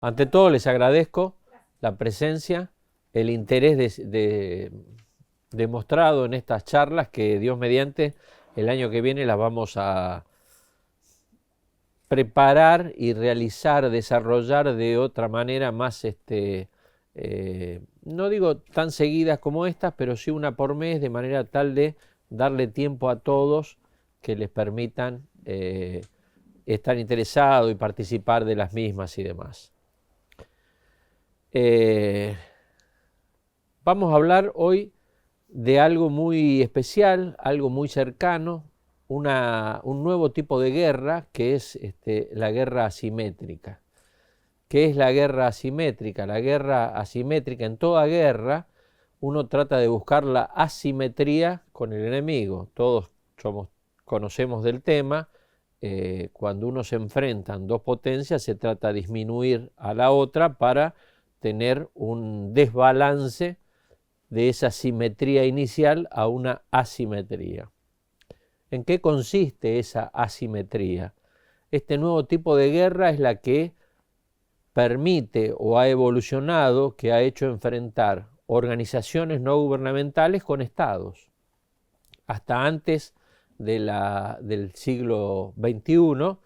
Ante todo les agradezco la presencia, el interés demostrado en estas charlas que Dios mediante el año que viene las vamos a preparar y realizar, desarrollar de otra manera más, no digo tan seguidas como estas, pero sí una por mes, de manera tal de darle tiempo a todos que les permitan estar interesados y participar de las mismas y demás. Vamos a hablar hoy de algo muy especial, algo muy cercano, un nuevo tipo de guerra que es la guerra asimétrica. ¿Qué es la guerra asimétrica? La guerra asimétrica, en toda guerra uno trata de buscar la asimetría con el enemigo. Todos conocemos del tema. Cuando uno se enfrentan dos potencias se trata de disminuir a la otra para tener un desbalance de esa simetría inicial a una asimetría. ¿En qué consiste esa asimetría? Este nuevo tipo de guerra es la que permite o ha evolucionado, que ha hecho enfrentar organizaciones no gubernamentales con estados. Hasta antes del siglo XXI,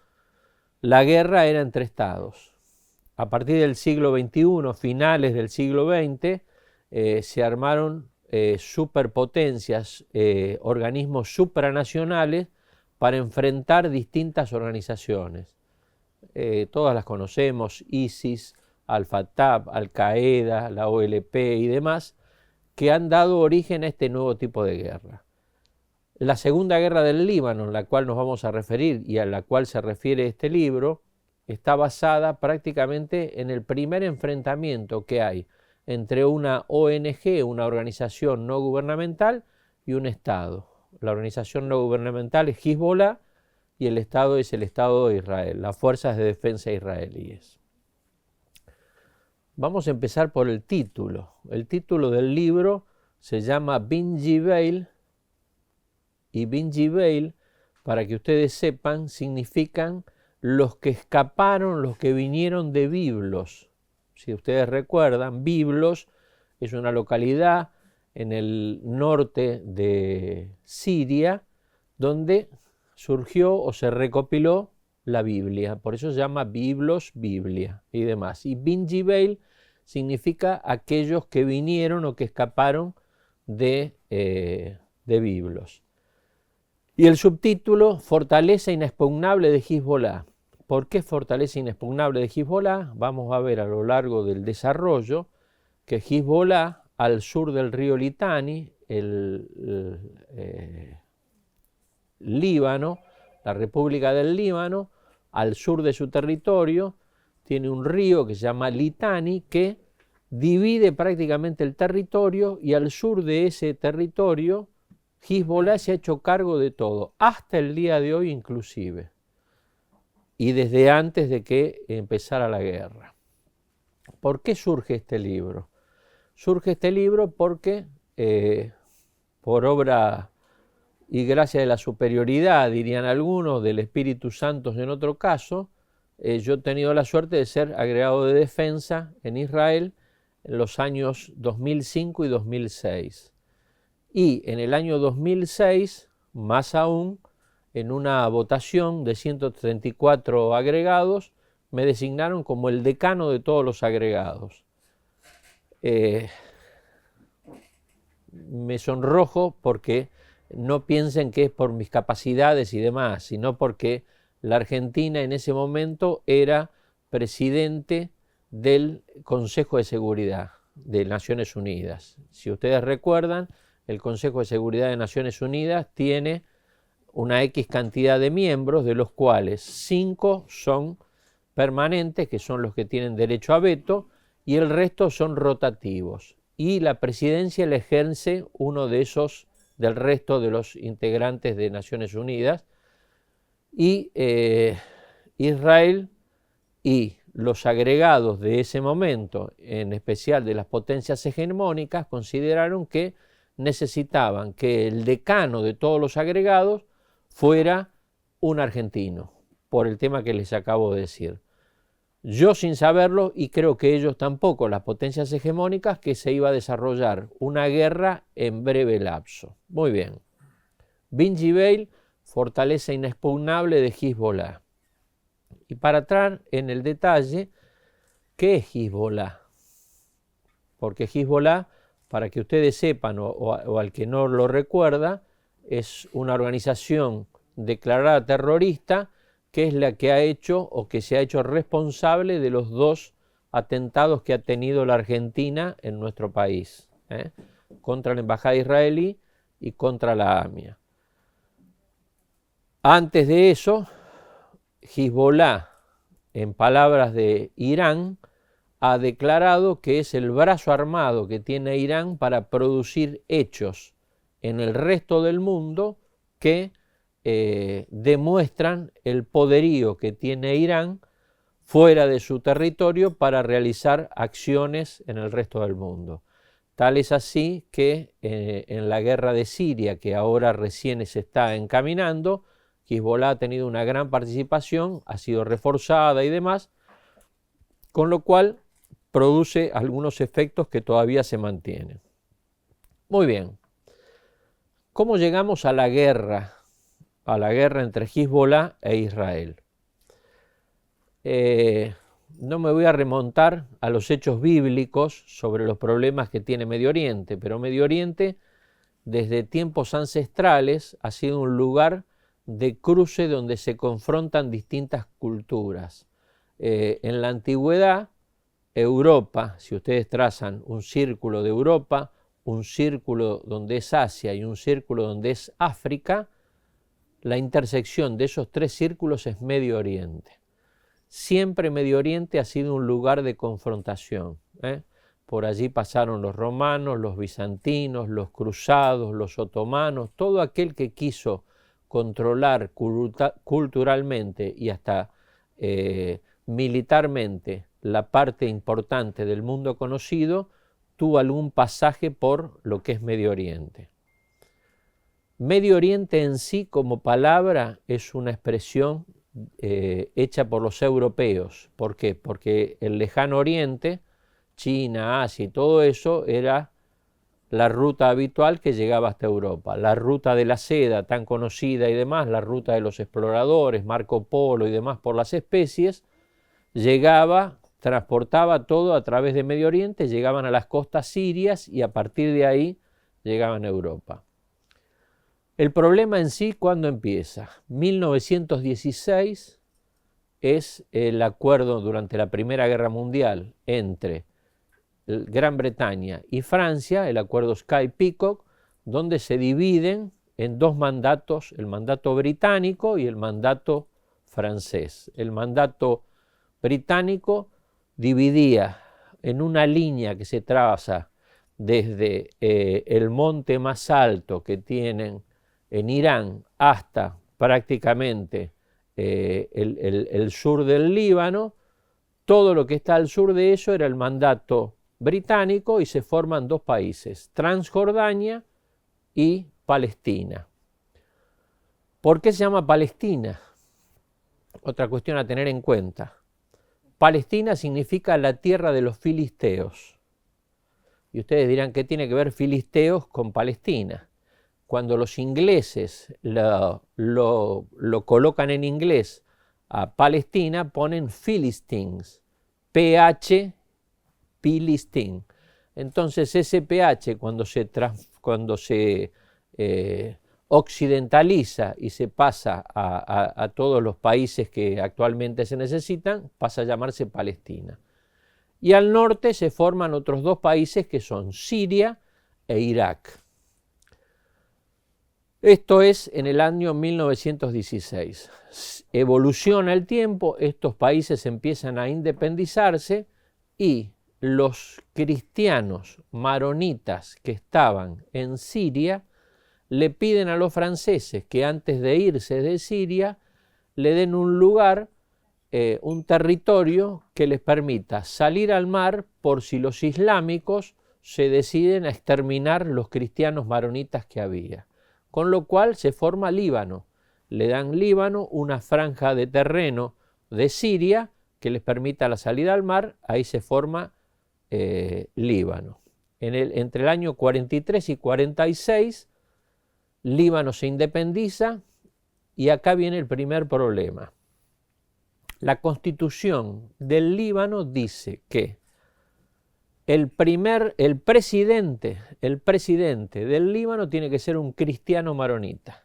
la guerra era entre estados. A partir del siglo XXI, finales del siglo XX, se armaron superpotencias, organismos supranacionales para enfrentar distintas organizaciones. Todas las conocemos, ISIS, Al-Fatah, Al-Qaeda, la OLP y demás, que han dado origen a este nuevo tipo de guerra. La Segunda Guerra del Líbano, en la cual nos vamos a referir y a la cual se refiere este libro, está basada prácticamente en el primer enfrentamiento que hay entre una ONG, una organización no gubernamental, y un Estado. La organización no gubernamental es Hezbollah y el Estado es el Estado de Israel, las fuerzas de defensa israelíes. Vamos a empezar por el título. El título del libro se llama Bin Jbeil, y Bin Jbeil, para que ustedes sepan, significan los que escaparon, los que vinieron de Biblos. Si ustedes recuerdan, Biblos es una localidad en el norte de Siria donde surgió o se recopiló la Biblia. Por eso se llama Biblos, Biblia y demás. Y Bin Jbeil significa aquellos que vinieron o que escaparon de Biblos. Y el subtítulo, Fortaleza inexpugnable de Hezbollah. ¿Por qué fortaleza inexpugnable de Hezbollah? Vamos a ver a lo largo del desarrollo que Hezbollah, al sur del río Litani, el Líbano, la República del Líbano, al sur de su territorio, tiene un río que se llama Litani que divide prácticamente el territorio, y al sur de ese territorio Hezbollah se ha hecho cargo de todo, hasta el día de hoy inclusive, y desde antes de que empezara la guerra. ¿Por qué surge este libro? Surge este libro porque, por obra y gracia de la superioridad, dirían algunos, del Espíritu Santo en otro caso, yo he tenido la suerte de ser agregado de defensa en Israel en los años 2005 y 2006. Y en el año 2006, más aún, en una votación de 134 agregados, me designaron como el decano de todos los agregados. Me sonrojo porque no piensen que es por mis capacidades y demás, sino porque la Argentina en ese momento era presidente del Consejo de Seguridad de Naciones Unidas. Si ustedes recuerdan, el Consejo de Seguridad de Naciones Unidas tiene una X cantidad de miembros, de los cuales 5 son permanentes, que son los que tienen derecho a veto, y el resto son rotativos. Y la presidencia la ejerce uno de esos, del resto de los integrantes de Naciones Unidas, y Israel y los agregados de ese momento, en especial de las potencias hegemónicas, consideraron que necesitaban que el decano de todos los agregados fuera un argentino, por el tema que les acabo de decir. yo sin saberlo, y creo que ellos tampoco, las potencias hegemónicas, que se iba a desarrollar una guerra en breve lapso. Muy bien. Bin Gvir, fortaleza inexpugnable de Hezbollah. Y para entrar en el detalle, ¿qué es Hezbollah? Porque Hezbollah, para que ustedes sepan, o al que no lo recuerda, es una organización declarada terrorista que es la que ha hecho o que se ha hecho responsable de los 2 atentados que ha tenido la Argentina en nuestro país, contra la embajada israelí y contra la AMIA. Antes de eso, Hezbollah, en palabras de Irán, ha declarado que es el brazo armado que tiene Irán para producir hechos en el resto del mundo que demuestran el poderío que tiene Irán fuera de su territorio para realizar acciones en el resto del mundo. Tal es así que en la guerra de Siria, que ahora recién se está encaminando, Hezbollah ha tenido una gran participación, ha sido reforzada y demás, con lo cual produce algunos efectos que todavía se mantienen. Muy bien. ¿Cómo llegamos a la guerra entre Hezbollah e Israel? No me voy a remontar a los hechos bíblicos sobre los problemas que tiene Medio Oriente, pero Medio Oriente desde tiempos ancestrales ha sido un lugar de cruce donde se confrontan distintas culturas. En la antigüedad, Europa, si ustedes trazan un círculo de Europa, un círculo donde es Asia y un círculo donde es África, la intersección de esos 3 círculos es Medio Oriente. Siempre Medio Oriente ha sido un lugar de confrontación. Por allí pasaron los romanos, los bizantinos, los cruzados, los otomanos, todo aquel que quiso controlar culturalmente y hasta militarmente la parte importante del mundo conocido, tuvo algún pasaje por lo que es Medio Oriente. Medio Oriente en sí como palabra es una expresión hecha por los europeos. ¿Por qué? Porque el lejano Oriente, China, Asia y todo eso era la ruta habitual que llegaba hasta Europa. La ruta de la seda tan conocida y demás, la ruta de los exploradores, Marco Polo y demás por las especies, llegaba, transportaba todo a través de Medio Oriente, llegaban a las costas sirias y a partir de ahí llegaban a Europa. El problema en sí, ¿cuándo empieza? 1916 es el acuerdo durante la Primera Guerra Mundial entre Gran Bretaña y Francia, el acuerdo Sykes-Picot, donde se dividen en 2 mandatos, el mandato británico y el mandato francés. El mandato británico dividía en una línea que se traza desde el monte más alto que tienen en Irán hasta prácticamente el sur del Líbano. Todo lo que está al sur de eso era el mandato británico y se forman 2 países, Transjordania y Palestina. ¿Por qué se llama Palestina? Otra cuestión a tener en cuenta. Palestina significa la tierra de los filisteos. Y ustedes dirán, ¿qué tiene que ver filisteos con Palestina? Cuando los ingleses lo colocan en inglés a Palestina, ponen Philistines, PH, Philistine. Entonces ese PH cuando se occidentaliza y se pasa a todos los países que actualmente se necesitan, pasa a llamarse Palestina. Y al norte se forman otros 2 países que son Siria e Irak. Esto es en el año 1916. Evoluciona el tiempo, estos países empiezan a independizarse y los cristianos maronitas que estaban en Siria le piden a los franceses que antes de irse de Siria le den un lugar, un territorio que les permita salir al mar por si los islámicos se deciden a exterminar los cristianos maronitas que había. Con lo cual se forma Líbano. Le dan Líbano, una franja de terreno de Siria, que les permita la salida al mar, ahí se forma Líbano. Entre el año 43 y 46, Líbano se independiza y acá viene el primer problema. La constitución del Líbano dice que el presidente del Líbano tiene que ser un cristiano maronita.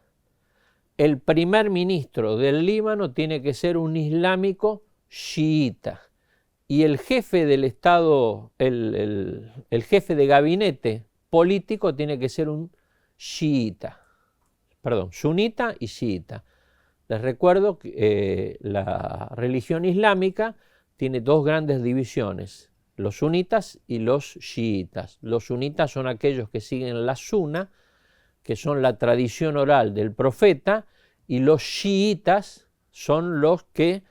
El primer ministro del Líbano tiene que ser un islámico chiita. Y el jefe del Estado, el jefe de gabinete político tiene que ser un sunita y chiita. Les recuerdo que la religión islámica tiene dos grandes divisiones, los sunitas y los chiitas. Los sunitas son aquellos que siguen la suna, que son la tradición oral del profeta, y los chiitas son los que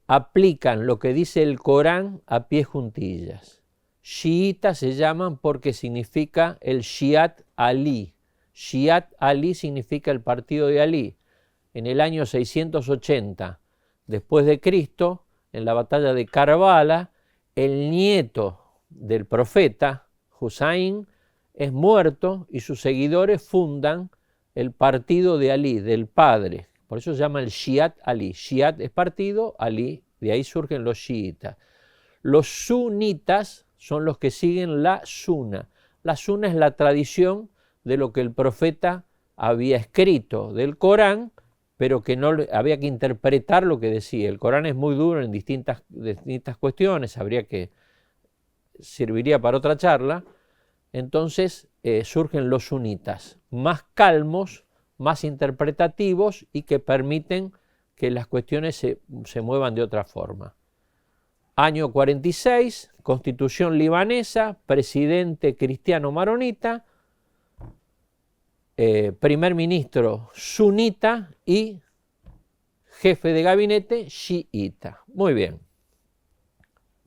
aplican lo que dice el Corán a pie juntillas. Chiitas se llaman porque significa el Shiat Ali. Shiat Ali significa el partido de Ali. En el año 680 después de Cristo, en la batalla de Karbala, el nieto del profeta, Husayn, es muerto y sus seguidores fundan el partido de Ali, del padre. Por eso se llama el Shiat Ali. Shiat es partido, Ali, de ahí surgen los chiitas. Los sunitas son los que siguen la suna. La suna es la tradición de lo que el profeta había escrito del Corán, pero que no había que interpretar lo que decía. El Corán es muy duro en distintas cuestiones, serviría para otra charla. Entonces surgen los sunitas, más calmos, más interpretativos y que permiten que las cuestiones se muevan de otra forma. Año 46, constitución libanesa, presidente cristiano maronita, primer ministro sunita y jefe de gabinete chiita. Muy bien.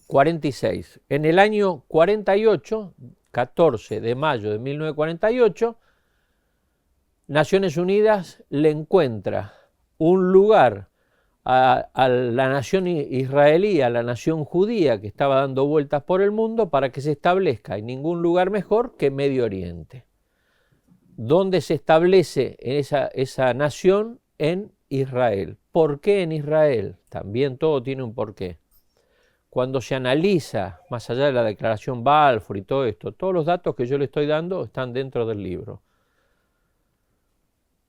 46. En el año 48, 14 de mayo de 1948, Naciones Unidas le encuentra un lugar a la nación israelí, a la nación judía que estaba dando vueltas por el mundo para que se establezca en ningún lugar mejor que Medio Oriente. ¿Dónde se establece esa nación? En Israel. ¿Por qué en Israel? También todo tiene un porqué. Cuando se analiza, más allá de la declaración Balfour y todo esto, todos los datos que yo le estoy dando están dentro del libro.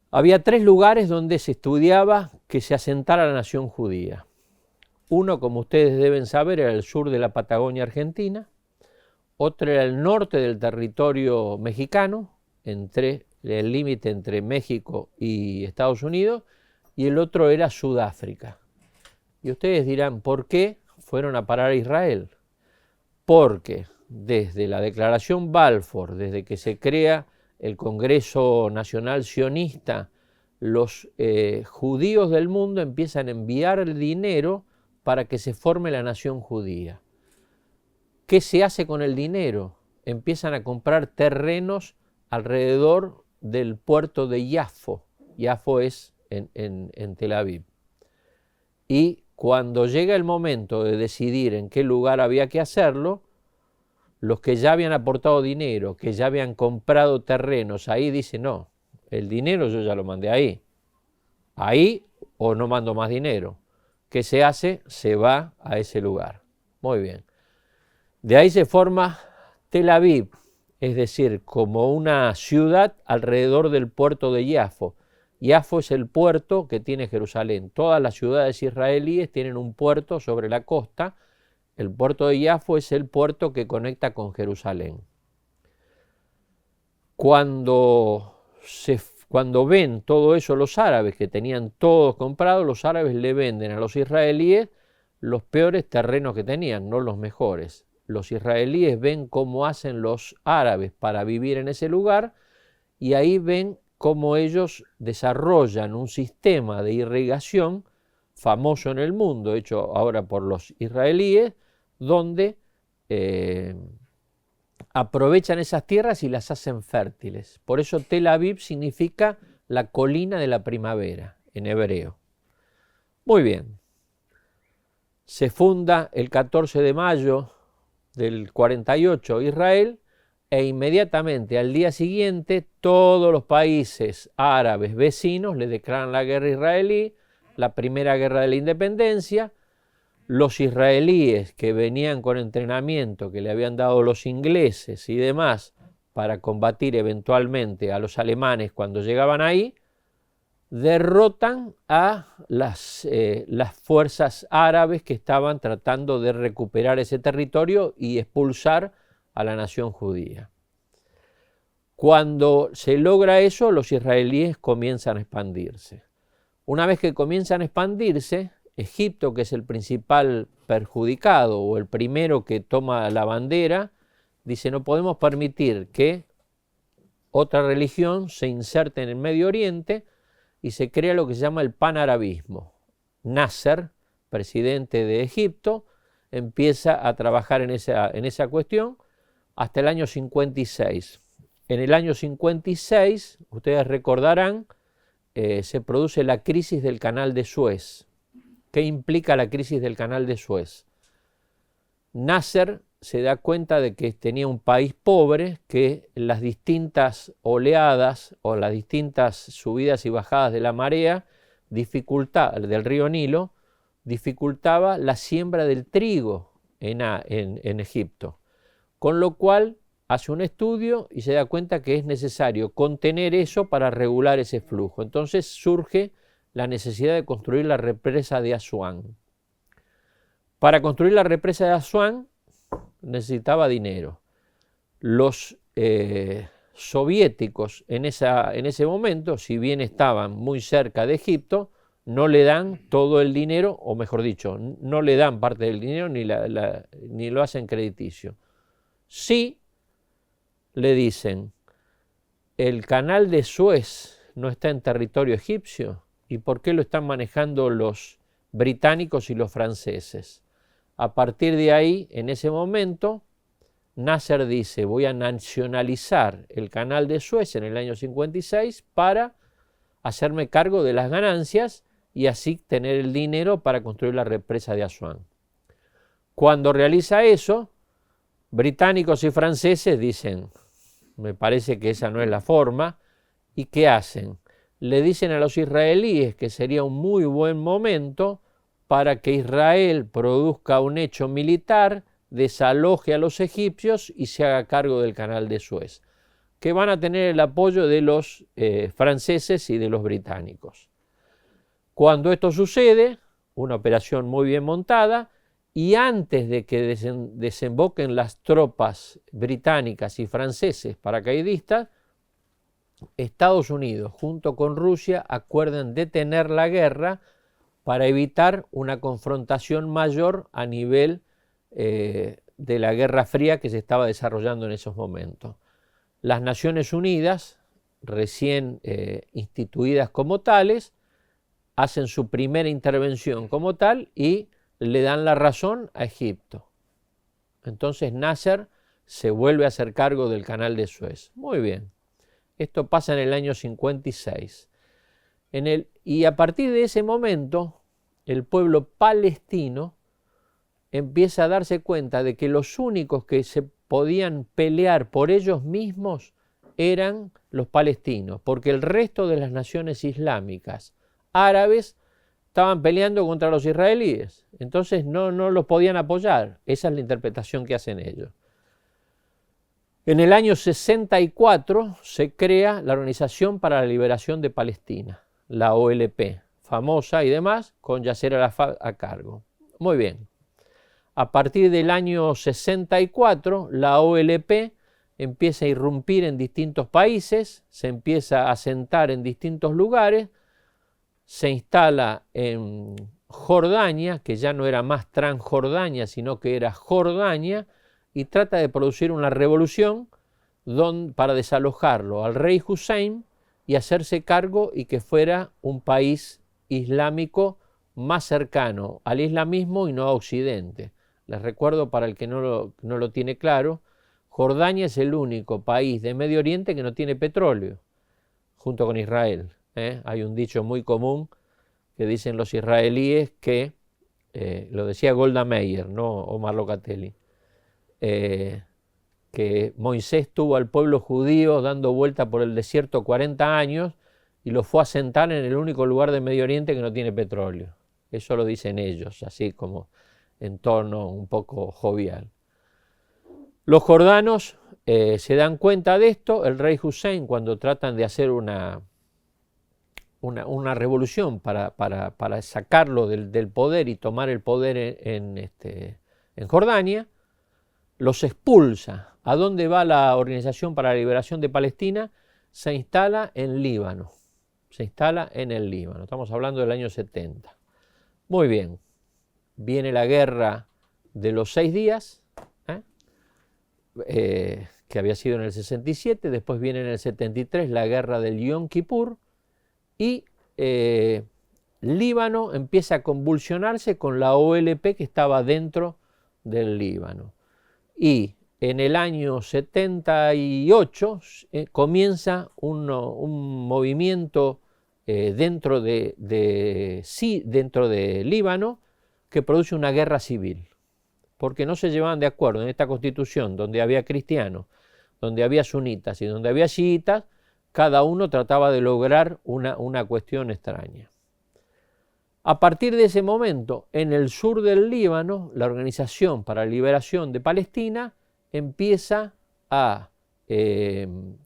Había tres lugares donde se estudiaba que se asentara la nación judía. Uno, como ustedes deben saber, era el sur de la Patagonia Argentina. Otro era el norte del territorio mexicano, entre el límite entre México y Estados Unidos, y el otro era Sudáfrica. Y ustedes dirán, ¿por qué fueron a parar a Israel? Porque desde la declaración Balfour, desde que se crea el Congreso Nacional Sionista, los judíos del mundo empiezan a enviar el dinero para que se forme la nación judía. ¿Qué se hace con el dinero? Empiezan a comprar terrenos alrededor del puerto de Yafo. Yafo es en Tel Aviv. Y cuando llega el momento de decidir en qué lugar había que hacerlo, los que ya habían aportado dinero, que ya habían comprado terrenos, ahí dicen, no, el dinero yo ya lo mandé ahí. Ahí o no mando más dinero. ¿Qué se hace? Se va a ese lugar. Muy bien. De ahí se forma Tel Aviv, es decir, como una ciudad alrededor del puerto de Yafo. Yafo es el puerto que tiene Jerusalén. Todas las ciudades israelíes tienen un puerto sobre la costa. El puerto de Yafo es el puerto que conecta con Jerusalén. Cuando ven todo eso los árabes, que tenían todos comprados, los árabes le venden a los israelíes los peores terrenos que tenían, no los mejores. Los israelíes ven cómo hacen los árabes para vivir en ese lugar y ahí ven cómo ellos desarrollan un sistema de irrigación famoso en el mundo, hecho ahora por los israelíes, donde aprovechan esas tierras y las hacen fértiles. Por eso Tel Aviv significa la colina de la primavera en hebreo. Muy bien. Se funda el 14 de mayo del 48 Israel, e inmediatamente al día siguiente todos los países árabes vecinos le declaran la guerra israelí, la primera guerra de la independencia. Los israelíes que venían con entrenamiento que le habían dado los ingleses y demás para combatir eventualmente a los alemanes cuando llegaban ahí, derrotan a las fuerzas árabes que estaban tratando de recuperar ese territorio y expulsar a la nación judía. Cuando se logra eso, los israelíes comienzan a expandirse. Una vez que comienzan a expandirse, Egipto, que es el principal perjudicado o el primero que toma la bandera, dice: no podemos permitir que otra religión se inserte en el Medio Oriente, y se crea lo que se llama el panarabismo. Nasser, presidente de Egipto, empieza a trabajar en esa cuestión hasta el año 56. En el año 56, ustedes recordarán, se produce la crisis del Canal de Suez. ¿Qué implica la crisis del Canal de Suez? Nasser se da cuenta de que tenía un país pobre, que las distintas oleadas o las distintas subidas y bajadas de la marea del río Nilo dificultaba la siembra del trigo en Egipto, con lo cual hace un estudio y se da cuenta que es necesario contener eso para regular ese flujo. Entonces surge la necesidad de construir la represa de Asuán. Para construir la represa de Asuán necesitaba dinero. Los soviéticos en ese momento, si bien estaban muy cerca de Egipto, no le dan todo el dinero, o mejor dicho, no le dan parte del dinero ni lo hacen crediticio. Sí le dicen: el canal de Suez no está en territorio egipcio, ¿y por qué lo están manejando los británicos y los franceses? A partir de ahí, en ese momento, Nasser dice: voy a nacionalizar el canal de Suez en el año 56 para hacerme cargo de las ganancias y así tener el dinero para construir la represa de Asuán. Cuando realiza eso, británicos y franceses dicen: me parece que esa no es la forma. ¿Y qué hacen? Le dicen a los israelíes que sería un muy buen momento para que Israel produzca un hecho militar, desaloje a los egipcios y se haga cargo del canal de Suez, que van a tener el apoyo de los franceses y de los británicos. Cuando esto sucede, una operación muy bien montada, y antes de que desemboquen las tropas británicas y franceses paracaidistas, Estados Unidos junto con Rusia acuerdan detener la guerra para evitar una confrontación mayor a nivel de la Guerra Fría que se estaba desarrollando en esos momentos. Las Naciones Unidas, recién instituidas como tales, hacen su primera intervención como tal y le dan la razón a Egipto. Entonces Nasser se vuelve a hacer cargo del canal de Suez. Muy bien. Esto pasa en el año 56. Y a partir de ese momento, el pueblo palestino empieza a darse cuenta de que los únicos que se podían pelear por ellos mismos eran los palestinos, porque el resto de las naciones islámicas árabes estaban peleando contra los israelíes. Entonces no los podían apoyar. Esa es la interpretación que hacen ellos. En el año 64 se crea la Organización para la Liberación de Palestina, la OLP, famosa y demás, con Yasser Arafat a cargo. Muy bien. A partir del año 64, la OLP empieza a irrumpir en distintos países, se empieza a asentar en distintos lugares, se instala en Jordania, que ya no era más Transjordania, sino que era Jordania, y trata de producir una revolución para desalojarlo al rey Hussein y hacerse cargo y que fuera un país islámico más cercano al islamismo y no a Occidente. Les recuerdo, para el que no lo tiene claro, Jordania es el único país de Medio Oriente que no tiene petróleo, junto con Israel. Hay un dicho muy común que dicen los israelíes que lo decía Golda Meir, no Omar Locatelli, que Moisés tuvo al pueblo judío dando vuelta por el desierto 40 años y lo fue a sentar en el único lugar de Medio Oriente que no tiene petróleo. Eso lo dicen ellos, así como en tono un poco jovial. Los jordanos se dan cuenta de esto. El rey Hussein, cuando tratan de hacer una revolución para sacarlo del poder y tomar el poder en Jordania, los expulsa. ¿A dónde va la Organización para la Liberación de Palestina? Se instala en Líbano. Se instala en el Líbano. Estamos hablando del año 70. Muy bien. Viene la guerra de los 6 días, que había sido en el 67. Después viene en el 73 la guerra del Yom Kippur. Y Líbano empieza a convulsionarse con la OLP que estaba dentro del Líbano. Y en el año 78 comienza un movimiento dentro de Líbano que produce una guerra civil, porque no se llevaban de acuerdo en esta constitución donde había cristianos, donde había sunitas y donde había chiitas. Cada uno trataba de lograr una cuestión extraña. A partir de ese momento, en el sur del Líbano, la Organización para la Liberación de Palestina empieza a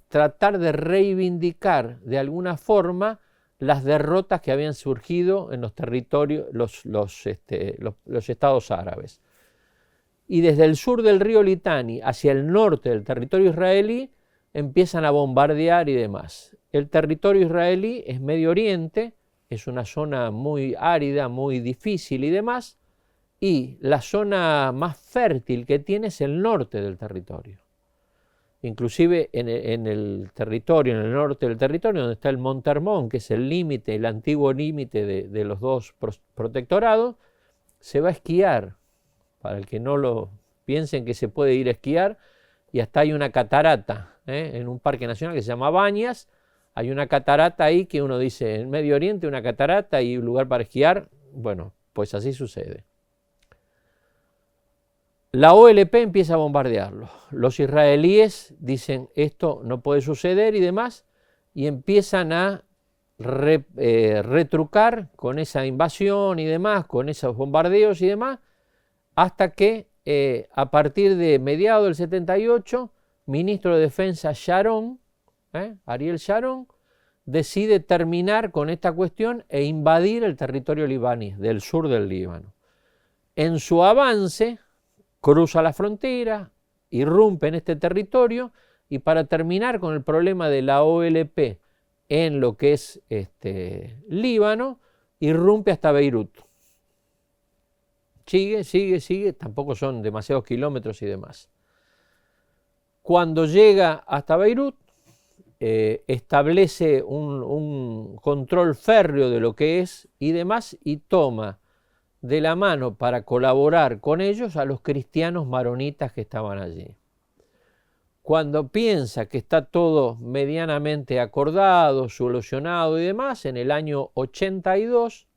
tratar de reivindicar de alguna forma las derrotas que habían surgido en los territorios, los estados árabes. Y desde el sur del río Litani hacia el norte del territorio israelí empiezan a bombardear y demás. El territorio israelí es Medio Oriente, es una zona muy árida, muy difícil y demás, y la zona más fértil que tiene es el norte del territorio. Inclusive en el territorio, en el norte del territorio, donde está el Monte Hermón, que es el límite, el antiguo límite de los dos protectorados, se va a esquiar. Para el que no lo piensen que se puede ir a esquiar, y hasta hay una catarata, en un parque nacional que se llama Bañas, hay una catarata ahí que uno dice, en Medio Oriente una catarata y un lugar para esquiar. Bueno, pues así sucede. La OLP empieza a bombardearlo. Los israelíes dicen esto no puede suceder y demás, y empiezan a retrucar con esa invasión y demás, con esos bombardeos y demás, hasta que a partir de mediados del 78, ministro de Defensa Sharon, Ariel Sharon, decide terminar con esta cuestión e invadir el territorio libaní, del sur del Líbano. En su avance, cruza la frontera, irrumpe en este territorio, y para terminar con el problema de la OLP en lo que es Líbano, irrumpe hasta Beirut. Sigue, tampoco son demasiados kilómetros y demás. Cuando llega hasta Beirut, establece un control férreo de lo que es y demás, y toma de la mano para colaborar con ellos a los cristianos maronitas que estaban allí. Cuando piensa que está todo medianamente acordado, solucionado y demás, en el año 82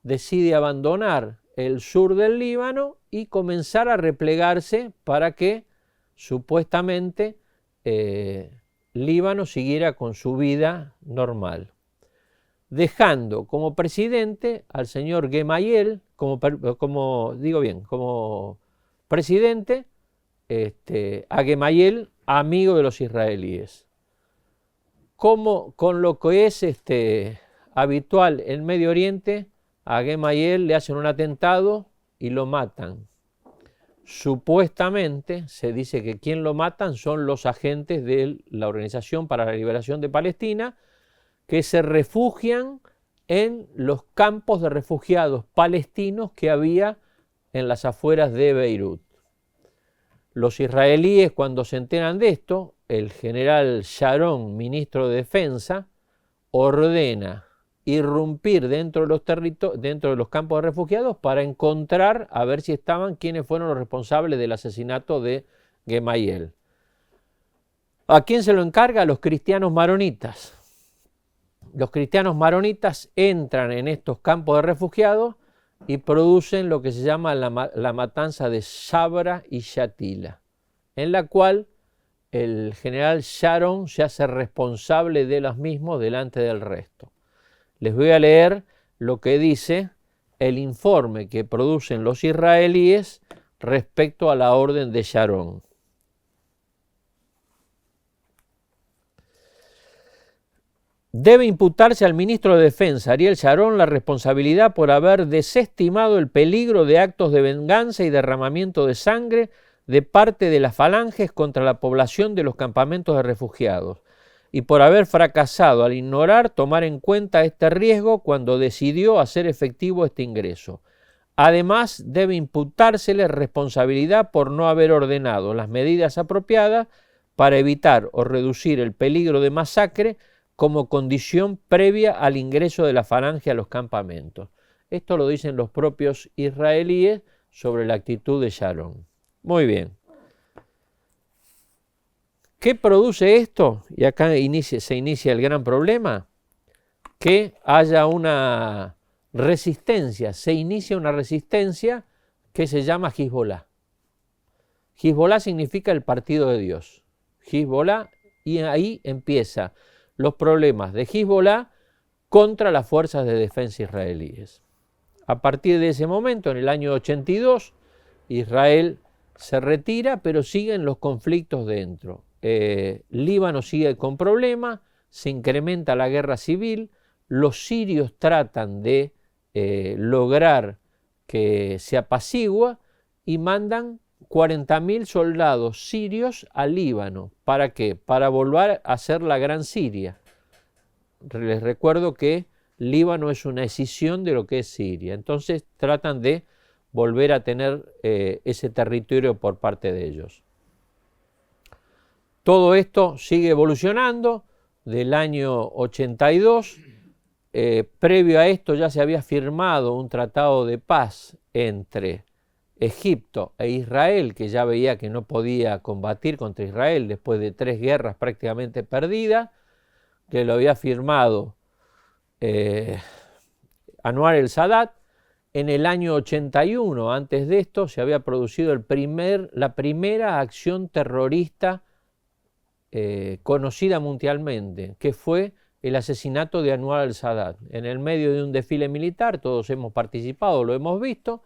decide abandonar el sur del Líbano y comenzar a replegarse para que supuestamente Líbano siguiera con su vida normal, dejando como presidente al señor Gemayel, como presidente a Gemayel, amigo de los israelíes. Como con lo que es habitual en Medio Oriente, a Gemayel le hacen un atentado y lo matan. Supuestamente se dice que quien lo matan son los agentes de la Organización para la Liberación de Palestina, que se refugian en los campos de refugiados palestinos que había en las afueras de Beirut. Los israelíes, cuando se enteran de esto, el general Sharon, ministro de Defensa, ordena irrumpir dentro de los campos de refugiados para encontrar a ver si estaban quienes fueron los responsables del asesinato de Gemayel. ¿A quién se lo encarga? A los cristianos maronitas. Los cristianos maronitas entran en estos campos de refugiados y producen lo que se llama la matanza de Sabra y Shatila, en la cual el general Sharon se hace responsable de los mismos delante del resto. Les voy a leer lo que dice el informe que producen los israelíes respecto a la orden de Sharon. Debe imputarse al ministro de Defensa, Ariel Sharon, la responsabilidad por haber desestimado el peligro de actos de venganza y derramamiento de sangre de parte de las falanges contra la población de los campamentos de refugiados, y por haber fracasado al ignorar tomar en cuenta este riesgo cuando decidió hacer efectivo este ingreso. Además, debe imputársele responsabilidad por no haber ordenado las medidas apropiadas para evitar o reducir el peligro de masacre como condición previa al ingreso de la falange a los campamentos. Esto lo dicen los propios israelíes sobre la actitud de Sharon. Muy bien. ¿Qué produce esto? Y acá se inicia el gran problema. Que haya una resistencia, se inicia una resistencia que se llama Hezbollah. Hezbollah significa el partido de Dios. Hezbollah, y ahí empieza los problemas de Hezbollah contra las fuerzas de defensa israelíes. A partir de ese momento, en el año 82, Israel se retira, pero siguen los conflictos dentro. Líbano sigue con problemas, se incrementa la guerra civil, los sirios tratan de lograr que se apacigua y mandan 40.000 soldados sirios a Líbano. ¿Para qué? Para volver a ser la Gran Siria. Les recuerdo que Líbano es una escisión de lo que es Siria. Entonces tratan de volver a tener ese territorio por parte de ellos. Todo esto sigue evolucionando del año 82. Previo a esto ya se había firmado un tratado de paz entre Egipto e Israel, que ya veía que no podía combatir contra Israel después de 3 guerras prácticamente perdidas, que lo había firmado Anwar el-Sadat. En el año 81, antes de esto, se había producido la primera acción terrorista conocida mundialmente, que fue el asesinato de Anwar el-Sadat. En el medio de un desfile militar, todos hemos participado, lo hemos visto,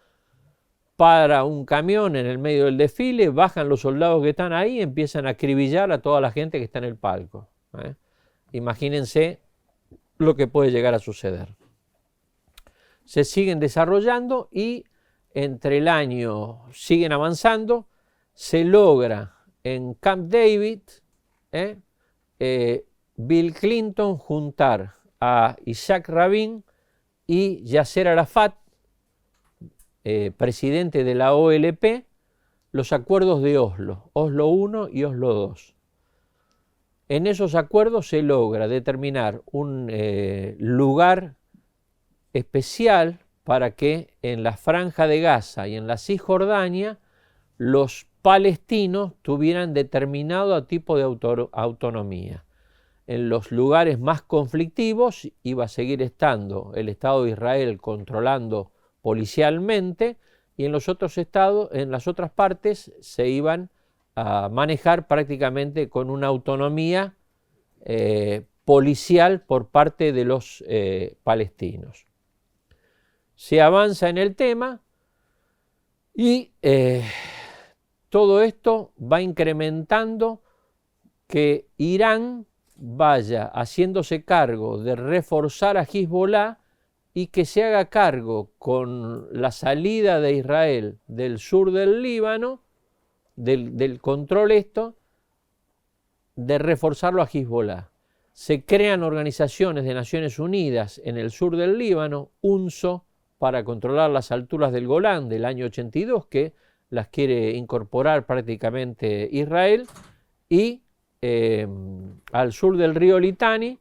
para un camión en el medio del desfile, bajan los soldados que están ahí y empiezan a acribillar a toda la gente que está en el palco. Imagínense lo que puede llegar a suceder. Se siguen desarrollando y entre el año siguen avanzando, se logra en Camp David, Bill Clinton juntar a Isaac Rabin y Yasser Arafat, presidente de la OLP, los acuerdos de Oslo, Oslo I y Oslo II. En esos acuerdos se logra determinar un lugar especial para que en la Franja de Gaza y en la Cisjordania los palestinos tuvieran determinado tipo de autonomía. En los lugares más conflictivos iba a seguir estando el Estado de Israel controlando policialmente, y en los otros estados, en las otras partes, se iban a manejar prácticamente con una autonomía policial por parte de los palestinos. Se avanza en el tema y todo esto va incrementando que Irán vaya haciéndose cargo de reforzar a Hezbollah y que se haga cargo con la salida de Israel del sur del Líbano, del control de reforzarlo a Hezbollah. Se crean organizaciones de Naciones Unidas en el sur del Líbano, UNSO, para controlar las alturas del Golán del año 82, que las quiere incorporar prácticamente Israel, y al sur del río Litani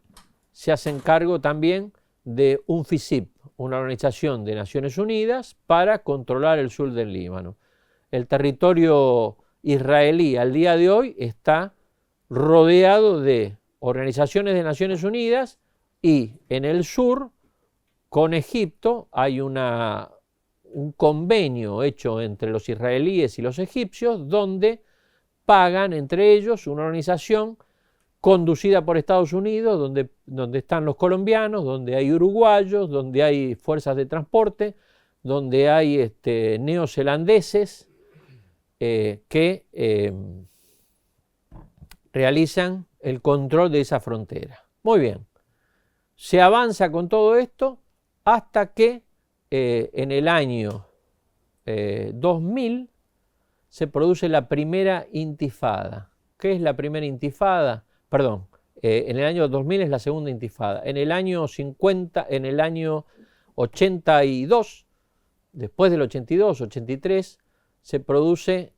se hacen cargo también de UNFICYP, una organización de Naciones Unidas para controlar el sur del Líbano. El territorio israelí al día de hoy está rodeado de organizaciones de Naciones Unidas y en el sur, con Egipto, hay una un convenio hecho entre los israelíes y los egipcios, donde pagan entre ellos una organización conducida por Estados Unidos, donde están los colombianos, donde hay uruguayos, donde hay fuerzas de transporte, donde hay neozelandeses que realizan el control de esa frontera. Muy bien, se avanza con todo esto hasta que en el año 2000 se produce la primera intifada. ¿Qué es la primera intifada? Perdón, en el año 2000 es la segunda intifada. En el año 82, después del 82, 83, se produce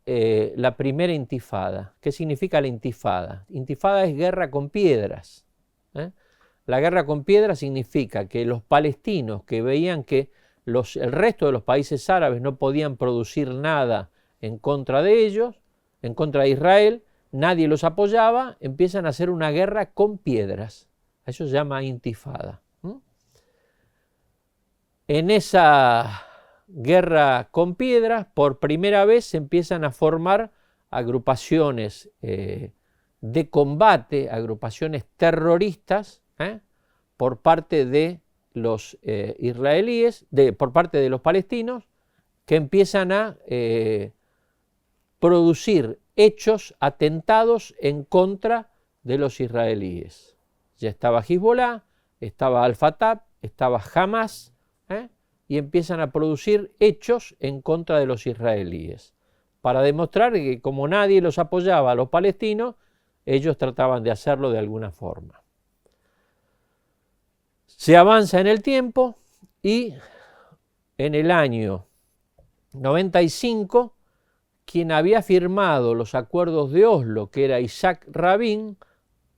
la primera intifada. ¿Qué significa la intifada? Intifada es guerra con piedras. La guerra con piedras significa que los palestinos que veían que el resto de los países árabes no podían producir nada en contra de ellos, en contra de Israel, nadie los apoyaba, empiezan a hacer una guerra con piedras. Eso se llama intifada. En esa guerra con piedras, por primera vez se empiezan a formar agrupaciones de combate, agrupaciones terroristas, por parte de los israelíes, por parte de los palestinos, que empiezan a producir hechos, atentados en contra de los israelíes. Ya estaba Hezbollah, estaba Al-Fatah, estaba Hamas, y empiezan a producir hechos en contra de los israelíes, para demostrar que como nadie los apoyaba a los palestinos, ellos trataban de hacerlo de alguna forma. Se avanza en el tiempo y en el año 95, quien había firmado los acuerdos de Oslo, que era Isaac Rabin,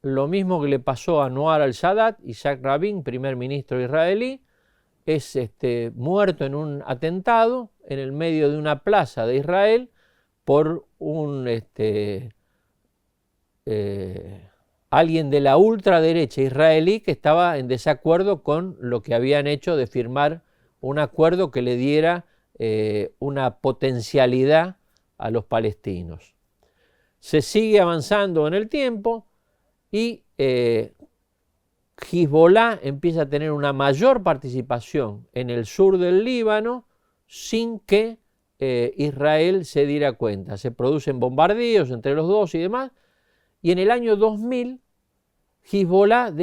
lo mismo que le pasó a Anwar al-Sadat, Isaac Rabin, primer ministro israelí, es muerto en un atentado en el medio de una plaza de Israel por alguien de la ultraderecha israelí que estaba en desacuerdo con lo que habían hecho de firmar un acuerdo que le diera una potencialidad a los palestinos. Se sigue avanzando en el tiempo y Hezbollah empieza a tener una mayor participación en el sur del Líbano sin que Israel se diera cuenta. Se producen bombardeos entre los dos y demás, y en el año 2000 Israel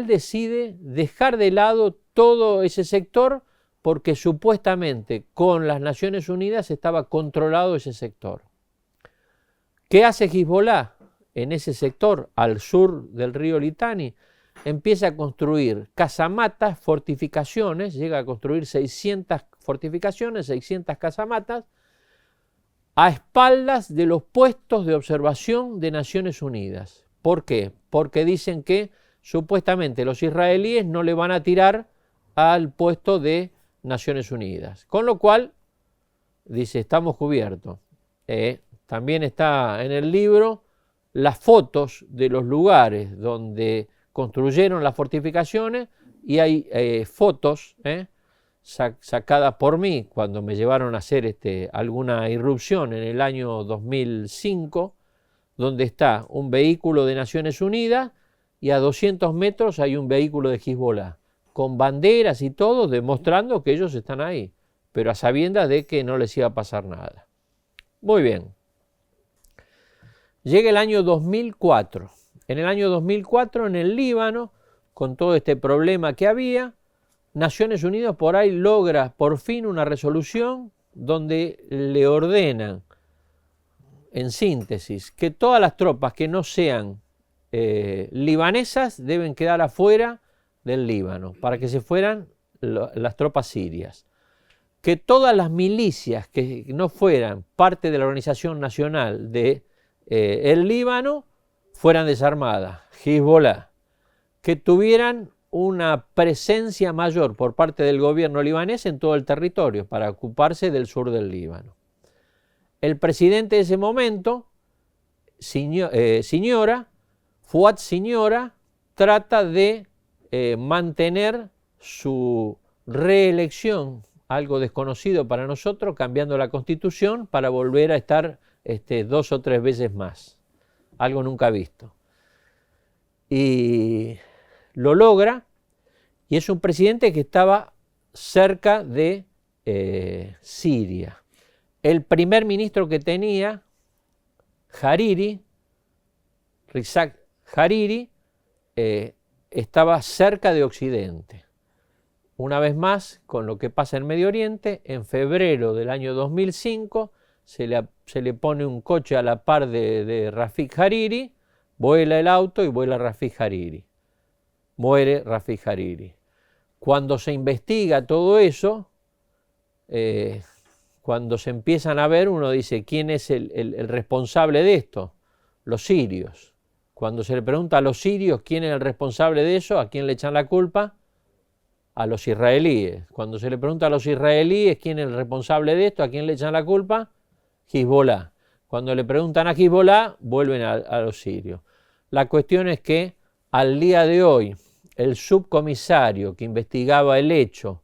decide dejar de lado todo ese sector porque supuestamente con las Naciones Unidas estaba controlado ese sector. ¿Qué hace Hezbollah en ese sector al sur del río Litani? Empieza a construir casamatas, fortificaciones, llega a construir 600 fortificaciones, 600 casamatas, a espaldas de los puestos de observación de Naciones Unidas. ¿Por qué? Porque dicen que supuestamente los israelíes no le van a tirar al puesto de Naciones Unidas. Con lo cual, dice, estamos cubiertos. También está en el libro las fotos de los lugares donde construyeron las fortificaciones y hay fotos sacadas por mí cuando me llevaron a hacer alguna irrupción en el año 2005, donde está un vehículo de Naciones Unidas y a 200 metros hay un vehículo de Hezbollah, con banderas y todo, demostrando que ellos están ahí, pero a sabiendas de que no les iba a pasar nada. Muy bien. Llega el año 2004. En el año 2004, en el Líbano, con todo este problema que había, Naciones Unidas por ahí logra por fin una resolución donde le ordenan, en síntesis, que todas las tropas que no sean libanesas deben quedar afuera del Líbano, para que se fueran las tropas sirias. Que todas las milicias que no fueran parte de la organización nacional de el Líbano fueran desarmadas, Hezbollah. Que tuvieran una presencia mayor por parte del gobierno libanés en todo el territorio para ocuparse del sur del Líbano. El presidente de ese momento, Fuad Siniora, trata de mantener su reelección algo desconocido para nosotros, cambiando la Constitución para volver a estar 2 o 3 veces más, algo nunca visto. Y lo logra, y es un presidente que estaba cerca de Siria. El primer ministro que tenía, Rifat Hariri, estaba cerca de Occidente. Una vez más, con lo que pasa en Medio Oriente, en febrero del año 2005 se le pone un coche a la par de Rafik Hariri, vuela el auto y vuela Rafik Hariri. Muere Rafik Hariri. Cuando se investiga todo eso, cuando se empiezan a ver, uno dice, ¿quién es el responsable de esto? Los sirios. Cuando se le pregunta a los sirios quién es el responsable de eso, ¿a quién le echan la culpa? A los israelíes. Cuando se le pregunta a los israelíes quién es el responsable de esto, ¿a quién le echan la culpa? Hezbollah. Cuando le preguntan a Hezbollah, vuelven a los sirios. La cuestión es que al día de hoy, el subcomisario que investigaba el hecho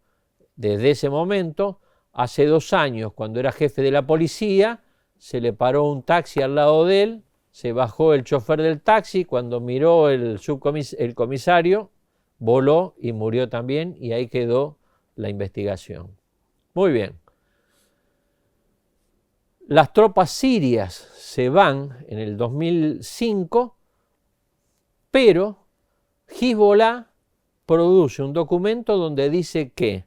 desde ese momento, hace 2 años, cuando era jefe de la policía, se le paró un taxi al lado de él, se bajó el chofer del taxi, cuando miró el comisario, voló y murió también, y ahí quedó la investigación. Muy bien. Las tropas sirias se van en el 2005, pero Hezbollah produce un documento donde dice que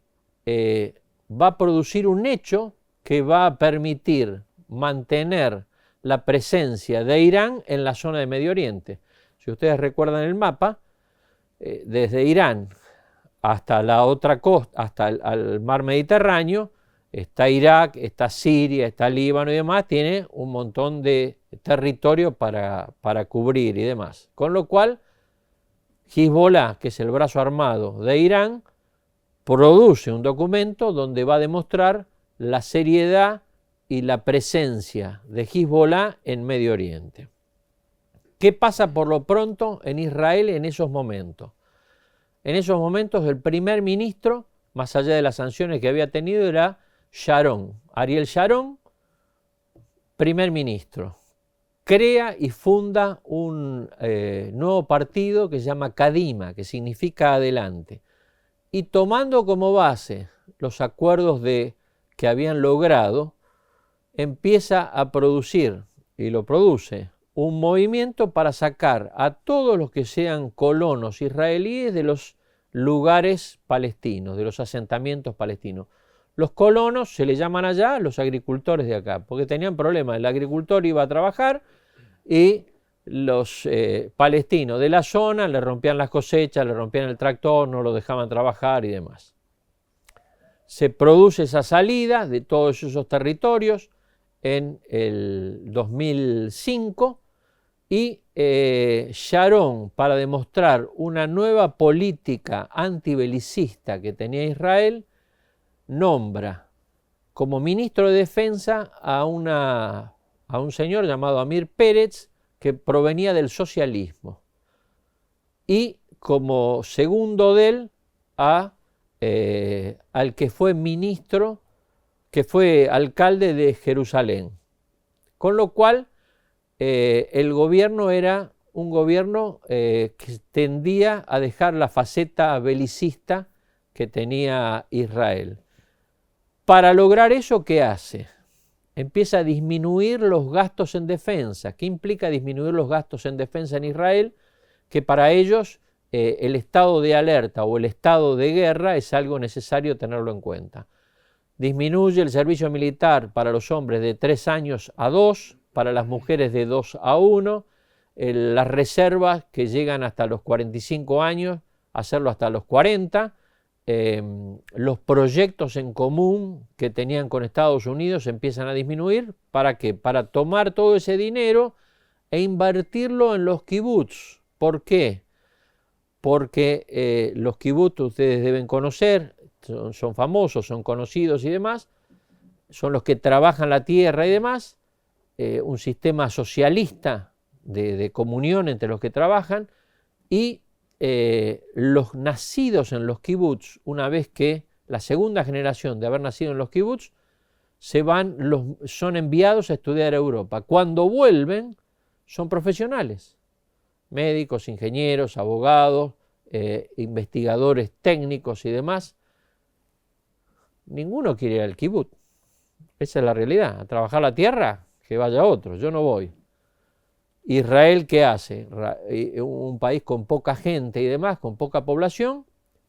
va a producir un hecho que va a permitir mantener la presencia de Irán en la zona de Medio Oriente. Si ustedes recuerdan el mapa, desde Irán hasta la otra costa, hasta el mar Mediterráneo, está Irak, está Siria, está Líbano y demás, tiene un montón de territorio para cubrir y demás. Con lo cual, Hezbollah, que es el brazo armado de Irán, produce un documento donde va a demostrar la seriedad y la presencia de Hezbollah en Medio Oriente. ¿Qué pasa por lo pronto en Israel en esos momentos? En esos momentos el primer ministro, más allá de las sanciones que había tenido, era Sharon, Ariel Sharon, primer ministro. Crea y funda un nuevo partido que se llama Kadima, que significa adelante. Y tomando como base los acuerdos que habían logrado, empieza a producir, y lo produce, un movimiento para sacar a todos los que sean colonos israelíes de los lugares palestinos, de los asentamientos palestinos. Los colonos se le llaman allá los agricultores de acá, porque tenían problemas. El agricultor iba a trabajar y los palestinos de la zona le rompían las cosechas, le rompían el tractor, no lo dejaban trabajar y demás. Se produce esa salida de todos esos territorios en el 2005 y Sharon, para demostrar una nueva política antibelicista que tenía Israel, nombra como ministro de Defensa a un señor llamado Amir Pérez, que provenía del socialismo, y como segundo de él al que fue ministro, que fue alcalde de Jerusalén. Con lo cual, el gobierno era un gobierno que tendía a dejar la faceta belicista que tenía Israel. Para lograr eso, ¿qué hace? Empieza a disminuir los gastos en defensa. ¿Qué implica disminuir los gastos en defensa en Israel? Que para ellos el estado de alerta o el estado de guerra es algo necesario tenerlo en cuenta. Disminuye el servicio militar para los hombres de 3 años a 2, para las mujeres de 2 a 1, las reservas que llegan hasta los 45 años, hacerlo hasta los 40, los proyectos en común que tenían con Estados Unidos empiezan a disminuir. ¿Para qué? Para tomar todo ese dinero e invertirlo en los kibutz. ¿Por qué? Porque los kibutz ustedes deben conocer, son famosos, son conocidos y demás, son los que trabajan la tierra y demás, un sistema socialista de comunión entre los que trabajan, y los nacidos en los kibutz, una vez que la segunda generación de haber nacido en los kibutz, son enviados a estudiar a Europa. Cuando vuelven, son profesionales, médicos, ingenieros, abogados, investigadores técnicos y demás. Ninguno quiere ir al kibutz. Esa es la realidad. A trabajar la tierra, que vaya otro, yo no voy. Israel, ¿qué hace? Un país con poca gente y demás, con poca población,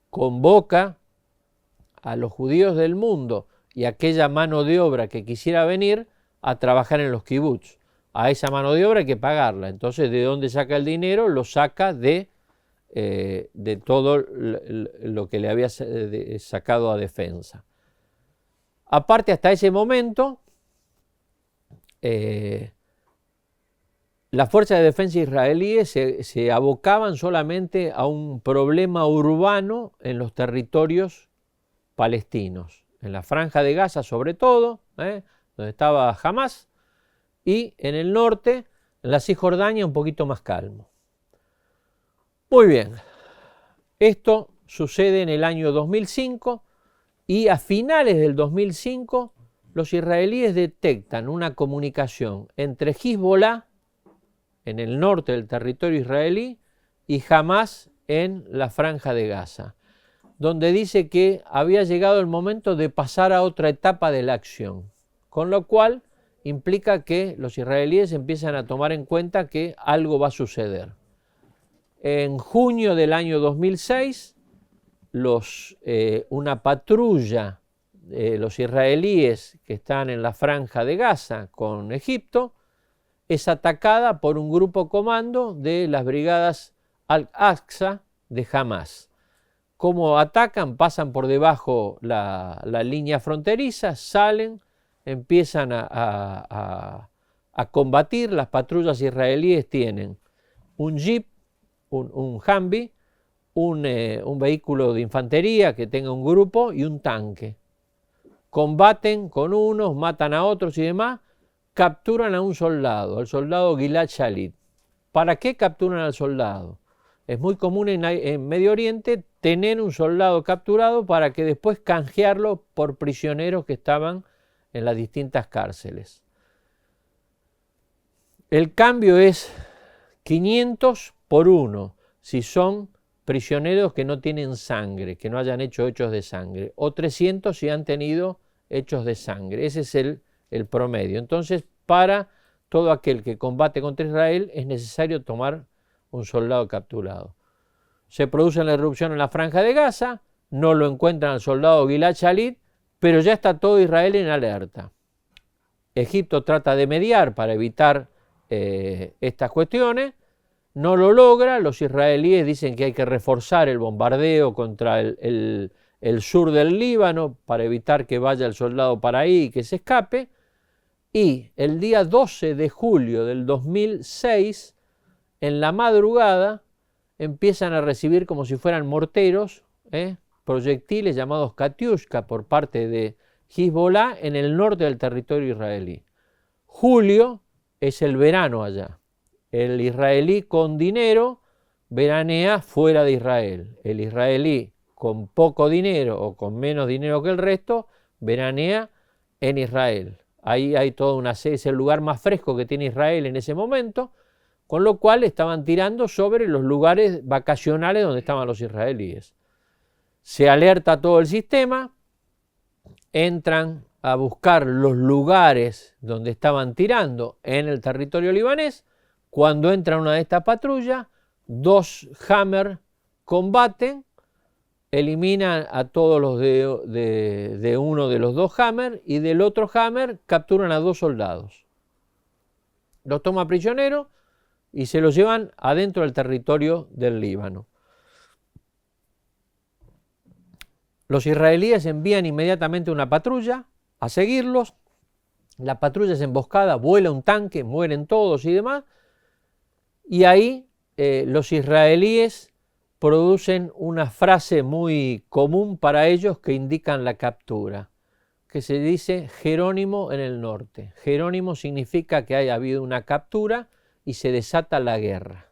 convoca a los judíos del mundo y aquella mano de obra que quisiera venir a trabajar en los kibutz. A esa mano de obra hay que pagarla. Entonces, ¿de dónde saca el dinero? Lo saca de todo lo que le había sacado a defensa. Aparte, hasta ese momento, las fuerzas de defensa israelíes se abocaban solamente a un problema urbano en los territorios palestinos, en la Franja de Gaza sobre todo, donde estaba Hamás, y en el norte, en la Cisjordania, un poquito más calmo. Muy bien, esto sucede en el año 2005 y a finales del 2005 los israelíes detectan una comunicación entre Hezbollah en el norte del territorio israelí y Hamás en la Franja de Gaza, donde dice que había llegado el momento de pasar a otra etapa de la acción, con lo cual implica que los israelíes empiezan a tomar en cuenta que algo va a suceder. En junio del año 2006, una patrulla de los israelíes que están en la Franja de Gaza con Egipto es atacada por un grupo comando de las brigadas Al-Aqsa de Hamás. ¿Cómo atacan? Pasan por debajo la línea fronteriza, salen, empiezan a combatir. Las patrullas israelíes tienen un jeep, un Humvee, un vehículo de infantería que tenga un grupo y un tanque. Combaten con unos, matan a otros y demás, capturan a un soldado, al soldado Gilad Shalit. ¿Para qué capturan al soldado? Es muy común en Medio Oriente tener un soldado capturado para que después canjearlo por prisioneros que estaban en las distintas cárceles. El cambio es 500 por 1 si son prisioneros que no tienen sangre, que no hayan hecho hechos de sangre, o 300 si han tenido hechos de sangre. Ese es el promedio. Entonces, para todo aquel que combate contra Israel es necesario tomar un soldado capturado. Se produce la irrupción en la Franja de Gaza, no lo encuentran al soldado Gilad Shalit, pero ya está todo Israel en alerta. Egipto trata de mediar para evitar estas cuestiones, no lo logra. Los israelíes dicen que hay que reforzar el bombardeo contra el sur del Líbano para evitar que vaya el soldado para ahí y que se escape. Y el día 12 de julio del 2006, en la madrugada, empiezan a recibir como si fueran morteros, proyectiles llamados Katyushka por parte de Hezbollah en el norte del territorio israelí. Julio es el verano allá. El israelí con dinero veranea fuera de Israel. El israelí con poco dinero o con menos dinero que el resto veranea en Israel. Ahí hay toda una serie, es el lugar más fresco que tiene Israel en ese momento, con lo cual estaban tirando sobre los lugares vacacionales donde estaban los israelíes. Se alerta todo el sistema, entran a buscar los lugares donde estaban tirando en el territorio libanés. Cuando entra una de estas patrullas, 2 Hammer combaten, eliminan a todos los de uno de los 2 Hammer y del otro Hammer capturan a 2 soldados. Los toman prisioneros y se los llevan adentro del territorio del Líbano. Los israelíes envían inmediatamente una patrulla a seguirlos. La patrulla es emboscada, vuela un tanque, mueren todos y demás. Y ahí los israelíes producen una frase muy común para ellos que indican la captura, que se dice Jerónimo en el norte. Jerónimo significa que haya habido una captura y se desata la guerra.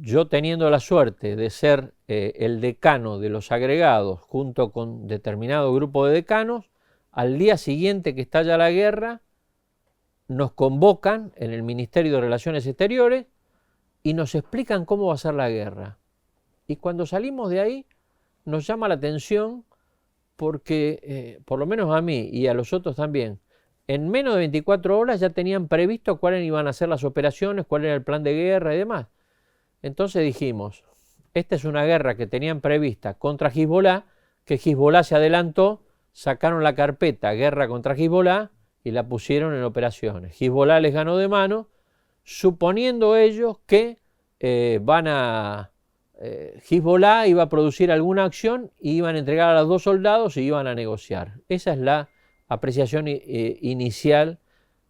yo teniendo la suerte de ser el decano de los agregados junto con determinado grupo de decanos, al día siguiente que estalla la guerra, nos convocan en el Ministerio de Relaciones Exteriores y nos explican cómo va a ser la guerra. Y cuando salimos de ahí, nos llama la atención porque, por lo menos a mí y a los otros también, en menos de 24 horas ya tenían previsto cuáles iban a ser las operaciones, cuál era el plan de guerra y demás. Entonces dijimos, esta es una guerra que tenían prevista contra Hezbollah, que Hezbollah se adelantó, sacaron la carpeta guerra contra Hezbollah y la pusieron en operaciones. Hezbollah les ganó de mano, suponiendo ellos que Hezbollah iba a producir alguna acción y iban a entregar a los 2 soldados y iban a negociar. Esa es la apreciación inicial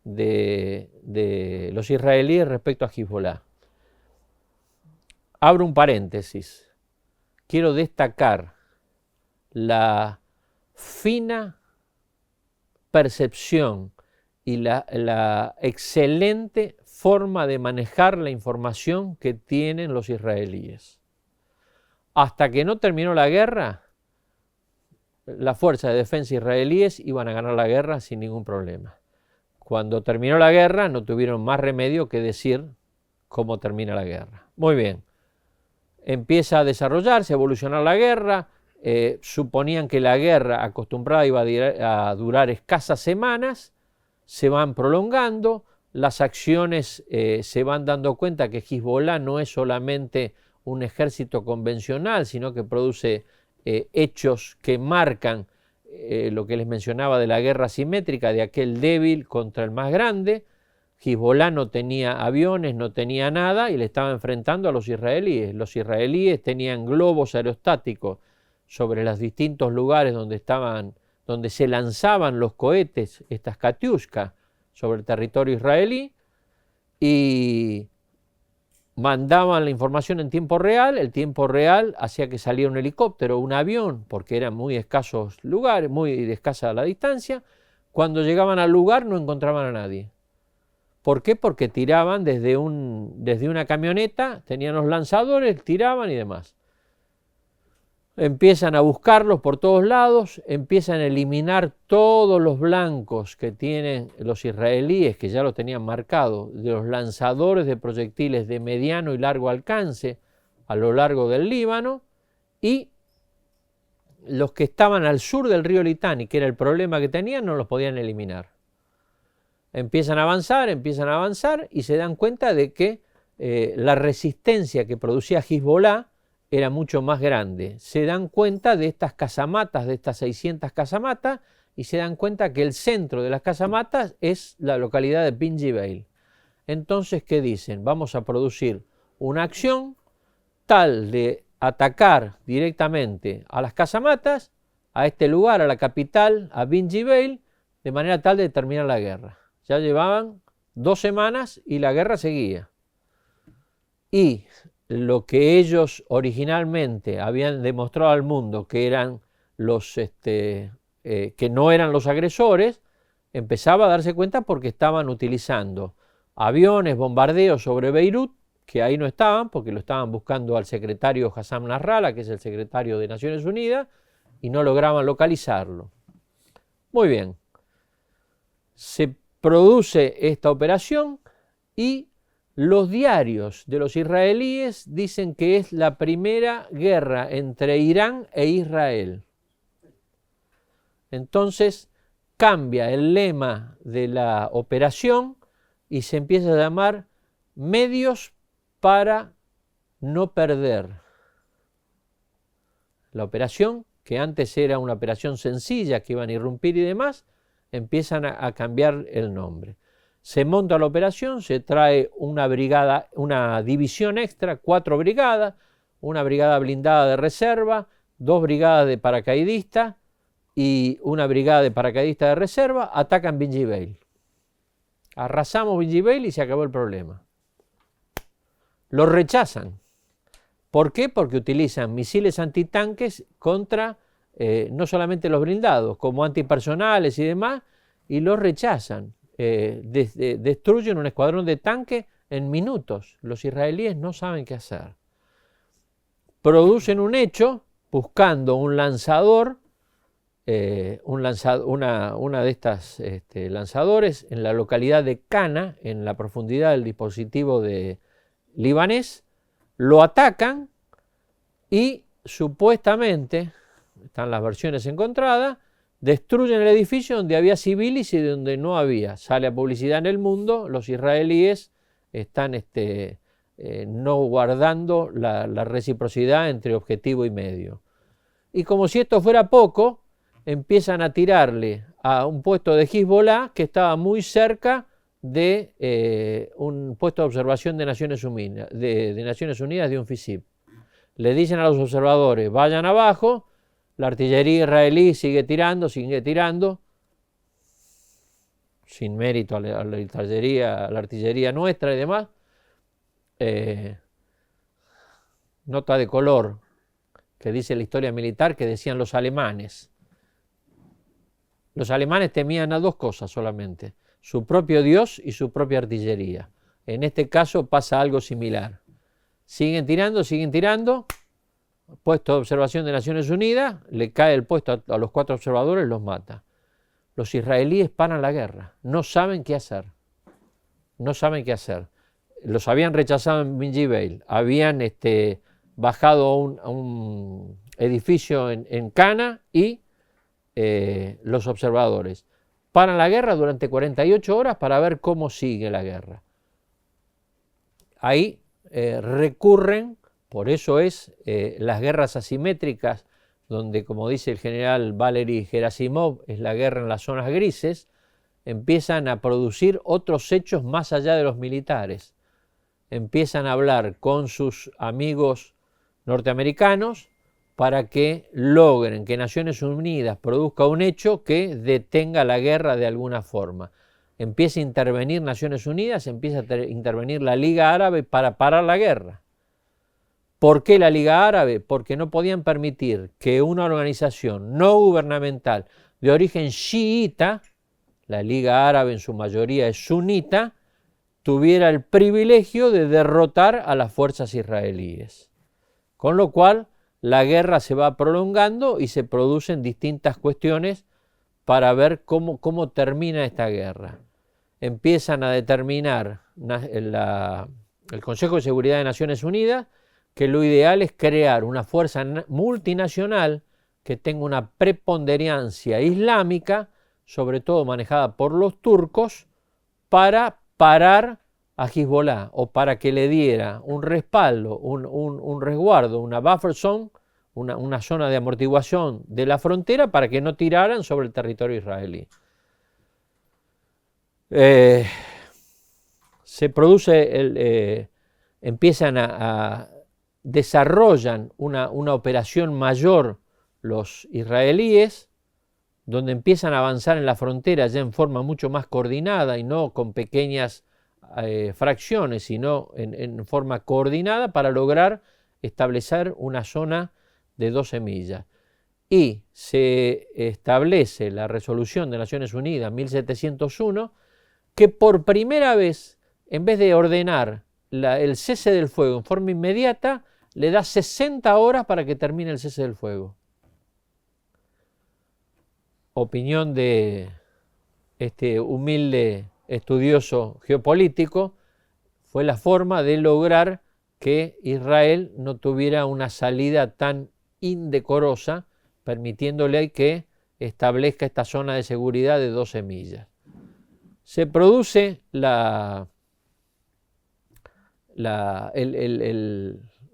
de los israelíes respecto a Hezbollah. Abro un paréntesis. Quiero destacar la fina percepción y la excelente forma de manejar la información que tienen los israelíes. Hasta que no terminó la guerra, las fuerzas de defensa israelíes iban a ganar la guerra sin ningún problema. Cuando terminó la guerra no tuvieron más remedio que decir cómo termina la guerra. Muy bien, empieza a desarrollarse, a evolucionar la guerra. Suponían que la guerra acostumbrada iba a durar escasas semanas, se van prolongando, las acciones se van dando cuenta que Hezbollah no es solamente un ejército convencional, sino que produce hechos que marcan lo que les mencionaba de la guerra asimétrica, de aquel débil contra el más grande. Hezbollah no tenía aviones, no tenía nada y le estaba enfrentando a los israelíes. Los israelíes tenían globos aerostáticos sobre los distintos lugares donde se lanzaban los cohetes, estas Katyushka, sobre el territorio israelí, y mandaban la información en tiempo real. El tiempo real hacía que saliera un helicóptero, un avión, porque eran muy escasos lugares, muy escasa la distancia. Cuando llegaban al lugar no encontraban a nadie. ¿Por qué? Porque tiraban desde una camioneta, tenían los lanzadores, tiraban y demás. Empiezan a buscarlos por todos lados, empiezan a eliminar todos los blancos que tienen los israelíes, que ya lo tenían marcado, de los lanzadores de proyectiles de mediano y largo alcance a lo largo del Líbano, y los que estaban al sur del río Litani, que era el problema que tenían, no los podían eliminar. Empiezan a avanzar y se dan cuenta de que la resistencia que producía Hezbollah era mucho más grande. Se dan cuenta de estas casamatas, de estas 600 casamatas, y se dan cuenta que el centro de las casamatas es la localidad de Bin Gbeil. Entonces, ¿qué dicen? Vamos a producir una acción tal de atacar directamente a las casamatas, a este lugar, a la capital, a Bin Gbeil, de manera tal de terminar la guerra. Ya llevaban 2 semanas y la guerra seguía. Y lo que ellos originalmente habían demostrado al mundo que eran que no eran los agresores, empezaba a darse cuenta porque estaban utilizando aviones, bombardeos sobre Beirut, que ahí no estaban, porque lo estaban buscando al secretario Hassan Nasrallah, que es el secretario de Naciones Unidas, y no lograban localizarlo. Muy bien, se produce esta operación y los diarios de los israelíes dicen que es la primera guerra entre Irán e Israel. Entonces cambia el lema de la operación y se empieza a llamar medios para no perder. La operación, que antes era una operación sencilla, que iban a irrumpir y demás, empiezan a cambiar el nombre. Se monta la operación, se trae una división extra, 4 brigadas, una brigada blindada de reserva, 2 brigadas de paracaidistas y una brigada de paracaidistas de reserva, atacan Bin Gbeil. Arrasamos Bin Gbeil y se acabó el problema. Lo rechazan. ¿Por qué? Porque utilizan misiles antitanques contra no solamente los blindados, como antipersonales y demás, y los rechazan. Destruyen un escuadrón de tanques en minutos. Los israelíes no saben qué hacer. producen un hecho buscando un lanzador, una de estas lanzadores en la localidad de Cana, en la profundidad del dispositivo libanés, lo atacan y supuestamente, están las versiones encontradas, destruyen el edificio donde había civiles y donde no había. Sale a publicidad en el mundo, los israelíes están no guardando la reciprocidad entre objetivo y medio. Y como si esto fuera poco, empiezan a tirarle a un puesto de Hezbollah que estaba muy cerca de un puesto de observación de Naciones Unidas, de un FICIP. Le dicen a los observadores, vayan abajo. La artillería israelí sigue tirando, sin mérito a la artillería nuestra y demás. Nota de color que dice la historia militar que decían los alemanes. Los alemanes temían a dos cosas solamente, su propio Dios y su propia artillería. En este caso pasa algo similar. Siguen tirando. Puesto de observación de Naciones Unidas, le cae el puesto a los 4 observadores, los mata. Los israelíes paran la guerra, no saben qué hacer. Los habían rechazado en Minjibeil, habían bajado a un edificio en Cana y los observadores paran la guerra durante 48 horas para ver cómo sigue la guerra. Ahí recurren. Por eso las guerras asimétricas, donde, como dice el general Valery Gerasimov, es la guerra en las zonas grises, empiezan a producir otros hechos más allá de los militares. Empiezan a hablar con sus amigos norteamericanos para que logren que Naciones Unidas produzca un hecho que detenga la guerra de alguna forma. Empieza a intervenir Naciones Unidas, empieza a intervenir la Liga Árabe para parar la guerra. ¿Por qué la Liga Árabe? Porque no podían permitir que una organización no gubernamental de origen chiita, la Liga Árabe en su mayoría es sunita, tuviera el privilegio de derrotar a las fuerzas israelíes. Con lo cual, la guerra se va prolongando y se producen distintas cuestiones para ver cómo termina esta guerra. Empiezan a determinar el Consejo de Seguridad de Naciones Unidas que lo ideal es crear una fuerza multinacional que tenga una preponderancia islámica, sobre todo manejada por los turcos, para parar a Hezbollah o para que le diera un respaldo, un resguardo, una buffer zone, una zona de amortiguación de la frontera para que no tiraran sobre el territorio israelí. Se produce, desarrollan una operación mayor los israelíes, donde empiezan a avanzar en la frontera ya en forma mucho más coordinada y no con pequeñas fracciones, sino en forma coordinada para lograr establecer una zona de 12 millas. Y se establece la resolución de Naciones Unidas 1701, que por primera vez, en vez de ordenar el cese del fuego en forma inmediata, le da 60 horas para que termine el cese del fuego. Opinión de este humilde estudioso geopolítico, fue la forma de lograr que Israel no tuviera una salida tan indecorosa, permitiéndole que establezca esta zona de seguridad de 12 millas. Se produce el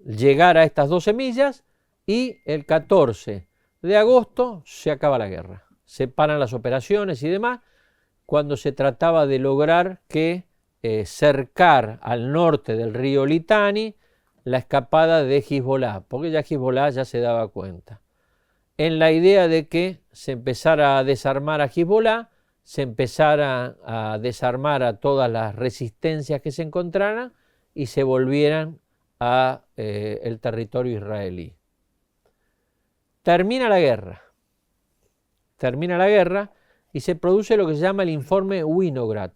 llegar a estas 12 millas y el 14 de agosto se acaba la guerra. Se paran las operaciones y demás, cuando se trataba de lograr que cercar al norte del río Litani la escapada de Hezbollah, porque ya Hezbollah ya se daba cuenta. En la idea de que se empezara a desarmar a Hezbollah, se empezara a desarmar a todas las resistencias que se encontraran y se volvieran a el territorio israelí. Termina la guerra y se produce lo que se llama el informe Winograd.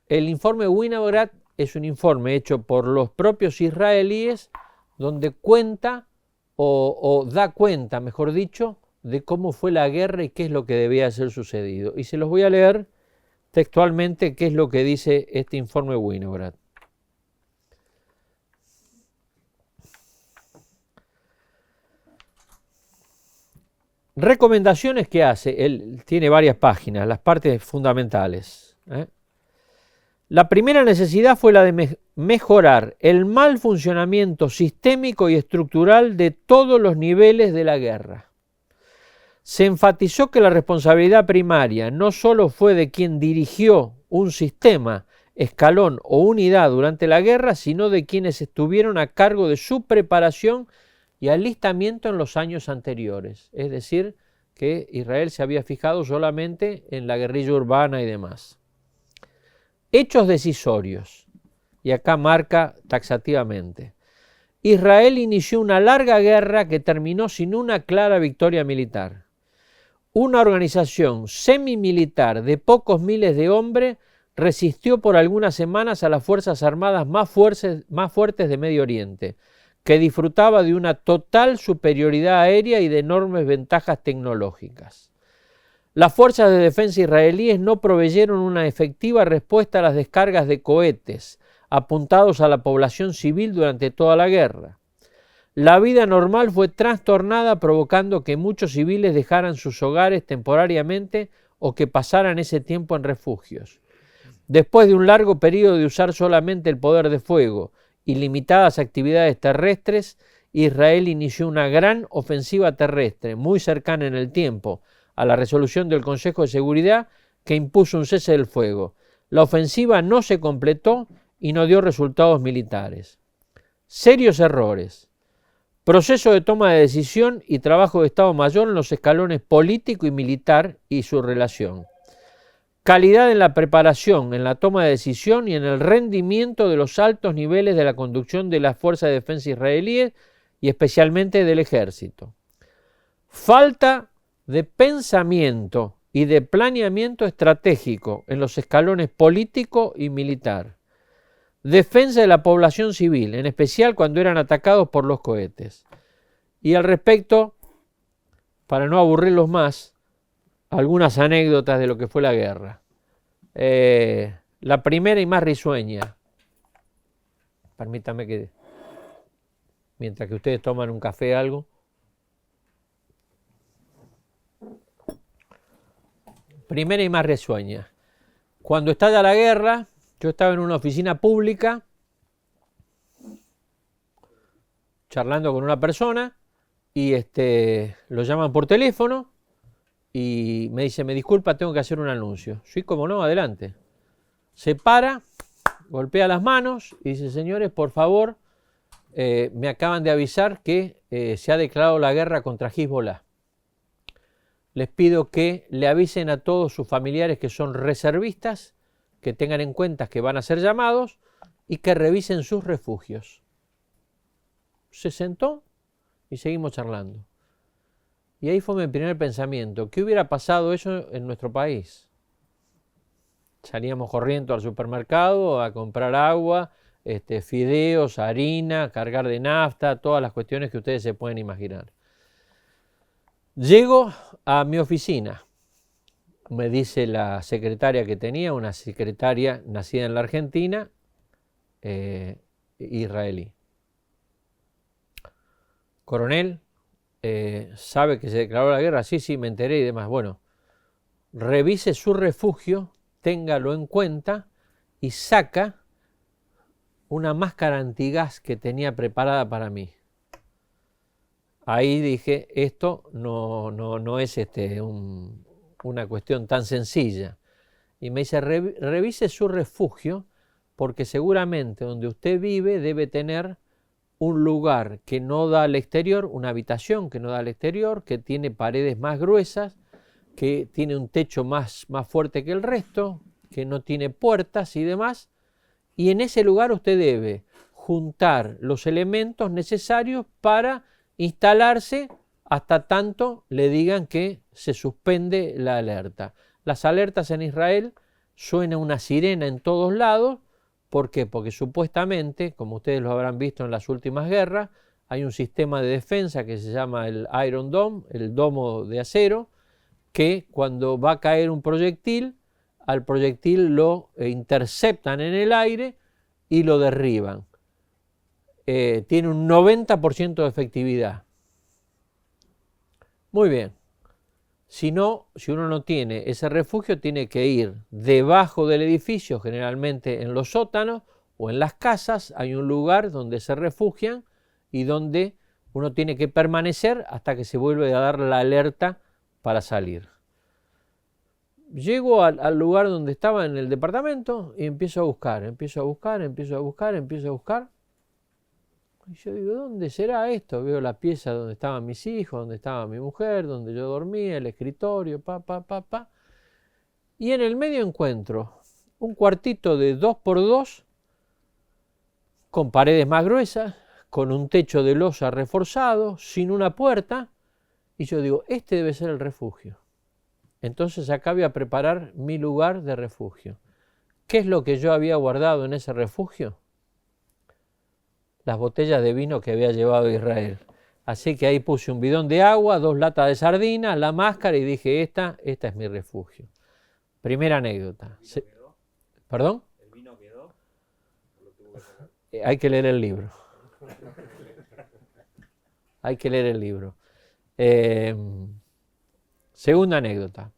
El informe Winograd es un informe hecho por los propios israelíes, donde cuenta o da cuenta, mejor dicho, de cómo fue la guerra y qué es lo que debía ser sucedido. Y se los voy a leer textualmente qué es lo que dice este informe Winograd. Recomendaciones que hace, él tiene varias páginas, las partes fundamentales. La primera necesidad fue la de mejorar el mal funcionamiento sistémico y estructural de todos los niveles de la guerra. Se enfatizó que la responsabilidad primaria no solo fue de quien dirigió un sistema, escalón o unidad durante la guerra, sino de quienes estuvieron a cargo de su preparación y alistamiento en los años anteriores. Es decir, que Israel se había fijado solamente en la guerrilla urbana y demás. Hechos decisorios, y acá marca taxativamente. Israel inició una larga guerra que terminó sin una clara victoria militar. Una organización semimilitar de pocos miles de hombres resistió por algunas semanas a las fuerzas armadas más fuertes de Medio Oriente, que disfrutaba de una total superioridad aérea y de enormes ventajas tecnológicas. Las fuerzas de defensa israelíes no proveyeron una efectiva respuesta a las descargas de cohetes apuntados a la población civil durante toda la guerra. La vida normal fue trastornada, provocando que muchos civiles dejaran sus hogares temporariamente o que pasaran ese tiempo en refugios. Después de un largo periodo de usar solamente el poder de fuego y limitadas actividades terrestres, Israel inició una gran ofensiva terrestre, muy cercana en el tiempo a la resolución del Consejo de Seguridad, que impuso un cese del fuego. La ofensiva no se completó y no dio resultados militares. Serios errores. Proceso de toma de decisión y trabajo de Estado Mayor en los escalones político y militar y su relación. Calidad en la preparación, en la toma de decisión y en el rendimiento de los altos niveles de la conducción de las fuerzas de defensa israelíes y especialmente del ejército. Falta de pensamiento y de planeamiento estratégico en los escalones político y militar. Defensa de la población civil, en especial cuando eran atacados por los cohetes. Y al respecto, para no aburrirlos más, algunas anécdotas de lo que fue la guerra. La primera y más risueña, permítame que, mientras que ustedes toman un café o algo, primera y más risueña. Cuando estalla la guerra, yo estaba en una oficina pública, charlando con una persona, y lo llaman por teléfono, y me dice, me disculpa, tengo que hacer un anuncio. Sí, como no, adelante. Se para, golpea las manos y dice, señores, por favor, me acaban de avisar que se ha declarado la guerra contra Hezbollah. Les pido que le avisen a todos sus familiares que son reservistas, que tengan en cuenta que van a ser llamados y que revisen sus refugios. Se sentó y seguimos charlando. Y ahí fue mi primer pensamiento. ¿Qué hubiera pasado eso en nuestro país? Salíamos corriendo al supermercado a comprar agua, fideos, harina, cargar de nafta, todas las cuestiones que ustedes se pueden imaginar. Llego a mi oficina. Me dice la secretaria que tenía, una secretaria nacida en la Argentina, israelí. Coronel, ¿sabe que se declaró la guerra? Sí, me enteré y demás. Bueno, revise su refugio, téngalo en cuenta y saca una máscara antigás que tenía preparada para mí. Ahí dije, esto no es una cuestión tan sencilla. Y me dice, revise su refugio porque seguramente donde usted vive debe tener un lugar que no da al exterior, una habitación que no da al exterior, que tiene paredes más gruesas, que tiene un techo más fuerte que el resto, que no tiene puertas y demás. Y en ese lugar usted debe juntar los elementos necesarios para instalarse hasta tanto le digan que se suspende la alerta. Las alertas en Israel suena una sirena en todos lados. ¿Por qué? Porque supuestamente, como ustedes lo habrán visto en las últimas guerras, hay un sistema de defensa que se llama el Iron Dome, el domo de acero, que cuando va a caer un proyectil, al proyectil lo interceptan en el aire y lo derriban. Tiene un 90% de efectividad. Muy bien. Si uno no tiene ese refugio, tiene que ir debajo del edificio, generalmente en los sótanos o en las casas. Hay un lugar donde se refugian y donde uno tiene que permanecer hasta que se vuelve a dar la alerta para salir. Llego al lugar donde estaba en el departamento y empiezo a buscar. Y yo digo, ¿dónde será esto? Veo la pieza donde estaban mis hijos, donde estaba mi mujer, donde yo dormía, el escritorio, Y en el medio encuentro un cuartito de 2x2 con paredes más gruesas, con un techo de losa reforzado, sin una puerta. Y yo digo, este debe ser el refugio. Entonces acá voy a preparar mi lugar de refugio. ¿Qué es lo que yo había guardado en ese refugio? Las botellas de vino que había llevado a Israel. Así que ahí puse un bidón de agua, 2 latas de sardina, la máscara y dije, esta es mi refugio. Primera anécdota. ¿El vino quedó? ¿Perdón? ¿El vino quedó? ¿O lo tuvo que sacar? Hay que leer el libro. Hay que leer el libro. Segunda anécdota.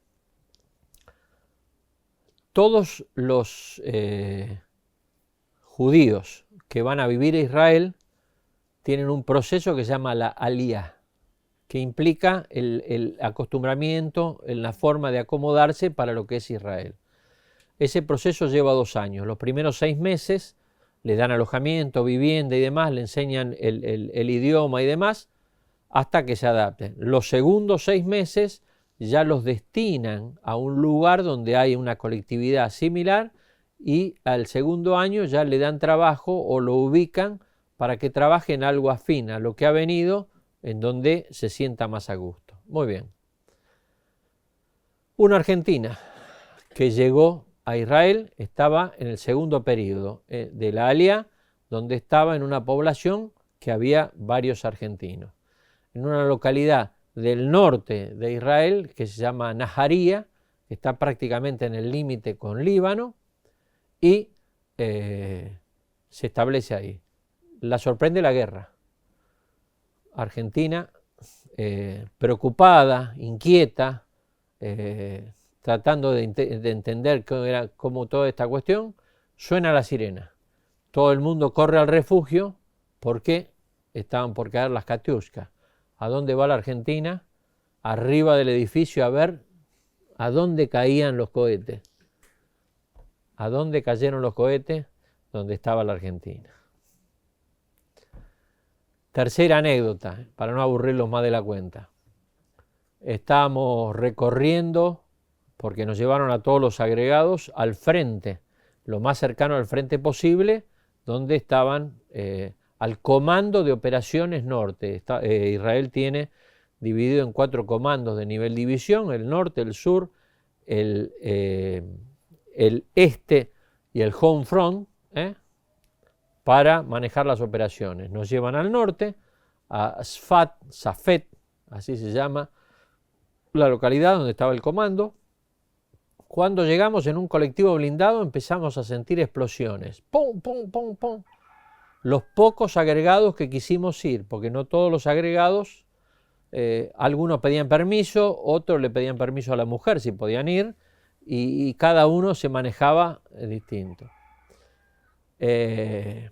Todos los judíos que van a vivir a Israel tienen un proceso que se llama la aliyá, que implica el acostumbramiento en la forma de acomodarse para lo que es Israel. Ese proceso lleva 2 años. Los primeros 6 meses le dan alojamiento, vivienda y demás, le enseñan el idioma y demás, hasta que se adapten. Los segundos 6 meses ya los destinan a un lugar donde hay una colectividad similar y al segundo año ya le dan trabajo o lo ubican para que trabaje en algo afín a lo que ha venido, en donde se sienta más a gusto. Muy bien. Una argentina que llegó a Israel estaba en el segundo periodo de la Aliyá, donde estaba en una población que había varios argentinos. En una localidad del norte de Israel que se llama Najaría, que está prácticamente en el límite con Líbano, y se establece ahí. La sorprende la guerra. Argentina, preocupada, inquieta, tratando de entender cómo toda esta cuestión, suena la sirena. Todo el mundo corre al refugio porque estaban por caer las Katiushkas. ¿A dónde va la Argentina? Arriba del edificio a ver a dónde caían los cohetes. ¿A dónde cayeron los cohetes? Donde estaba la Argentina. Tercera anécdota, para no aburrirlos más de la cuenta. Estábamos recorriendo, porque nos llevaron a todos los agregados, al frente, lo más cercano al frente posible, donde estaban al Comando de Operaciones Norte. Israel tiene dividido en 4 comandos de nivel división, el norte, el sur, el este y el home front, para manejar las operaciones. Nos llevan al norte, a Safed, así se llama la localidad donde estaba el comando. Cuando llegamos en un colectivo blindado empezamos a sentir explosiones. ¡Pum, pum, pum, pum! Los pocos agregados que quisimos ir, porque no todos los agregados, algunos pedían permiso, otros le pedían permiso a la mujer si podían ir, y cada uno se manejaba distinto. Estamos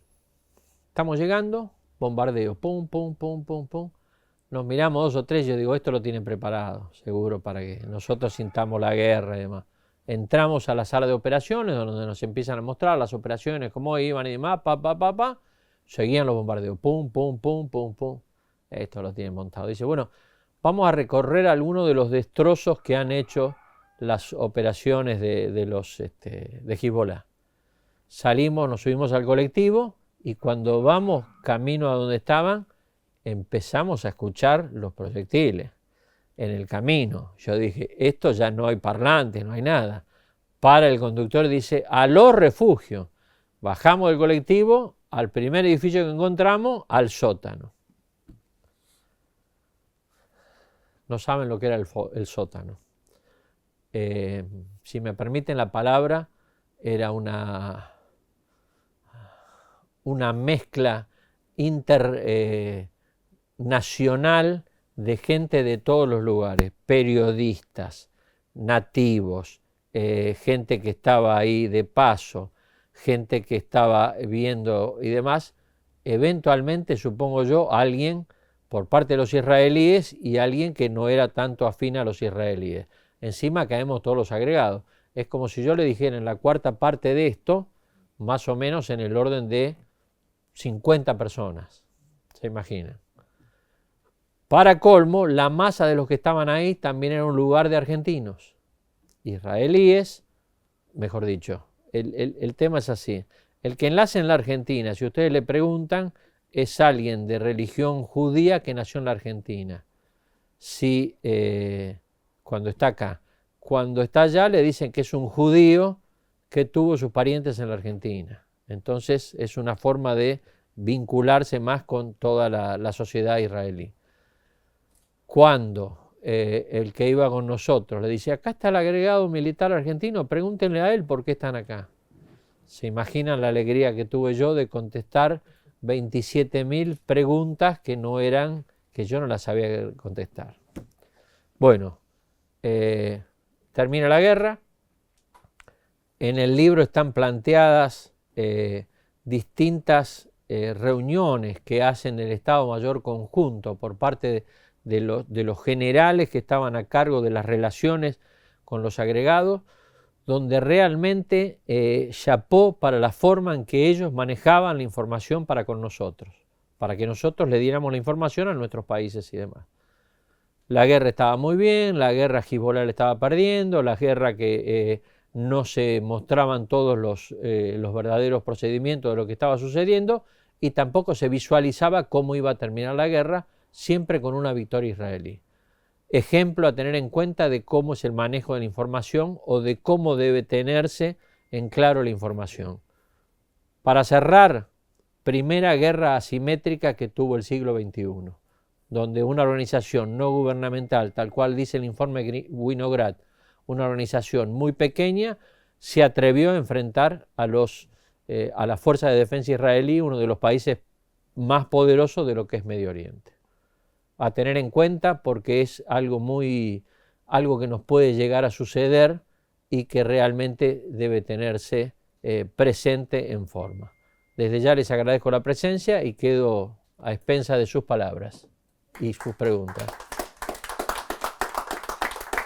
llegando, bombardeo, pum, pum, pum, pum, pum. Nos miramos 2 o 3, yo digo, esto lo tienen preparado, seguro, para que nosotros sintamos la guerra y demás. Entramos a la sala de operaciones, donde nos empiezan a mostrar las operaciones, cómo iban y demás, seguían los bombardeos, pum, pum, pum, pum, pum. Esto lo tienen montado. Dice, bueno, vamos a recorrer algunos de los destrozos que han hecho las operaciones de Hezbollah. Salimos, nos subimos al colectivo y cuando vamos camino a donde estaban, empezamos a escuchar los proyectiles en el camino. Yo dije, esto ya no hay parlantes, no hay nada. Para el conductor, dice, a los refugios. Bajamos del colectivo, al primer edificio que encontramos, al sótano. no saben lo que era el sótano. Si me permiten la palabra, era una mezcla internacional de gente de todos los lugares, periodistas, nativos, gente que estaba ahí de paso, gente que estaba viendo y demás. Eventualmente, supongo yo, alguien por parte de los israelíes y alguien que no era tanto afín a los israelíes. Encima caemos todos los agregados. Es como si yo le dijera en la cuarta parte de esto, más o menos en el orden de 50 personas. ¿Se imaginan? Para colmo, la masa de los que estaban ahí también era un lugar de argentinos. Israelíes, mejor dicho. El tema es así. El que enlace en la Argentina, si ustedes le preguntan, es alguien de religión judía que nació en la Argentina. Si, cuando está acá. Cuando está allá le dicen que es un judío que tuvo sus parientes en la Argentina. Entonces es una forma de vincularse más con toda la sociedad israelí. Cuando el que iba con nosotros le dice, acá está el agregado militar argentino, pregúntenle a él por qué están acá. ¿Se imaginan la alegría que tuve yo de contestar 27.000 preguntas que yo no las sabía contestar? Bueno, termina la guerra. En el libro están planteadas distintas reuniones que hacen el Estado Mayor Conjunto por parte de los generales que estaban a cargo de las relaciones con los agregados, donde realmente chapó para la forma en que ellos manejaban la información para con nosotros, para que nosotros le diéramos la información a nuestros países y demás. La guerra estaba muy bien, la guerra Hezbollah le estaba perdiendo, la guerra que no se mostraban todos los verdaderos procedimientos de lo que estaba sucediendo y tampoco se visualizaba cómo iba a terminar la guerra, siempre con una victoria israelí. Ejemplo a tener en cuenta de cómo es el manejo de la información o de cómo debe tenerse en claro la información. Para cerrar, primera guerra asimétrica que tuvo el siglo XXI, donde una organización no gubernamental, tal cual dice el informe Winograd, una organización muy pequeña, se atrevió a enfrentar a la Fuerza de Defensa israelí, uno de los países más poderosos de lo que es Medio Oriente. A tener en cuenta porque es algo que nos puede llegar a suceder y que realmente debe tenerse presente en forma. Desde ya les agradezco la presencia y quedo a expensas de sus palabras y sus preguntas.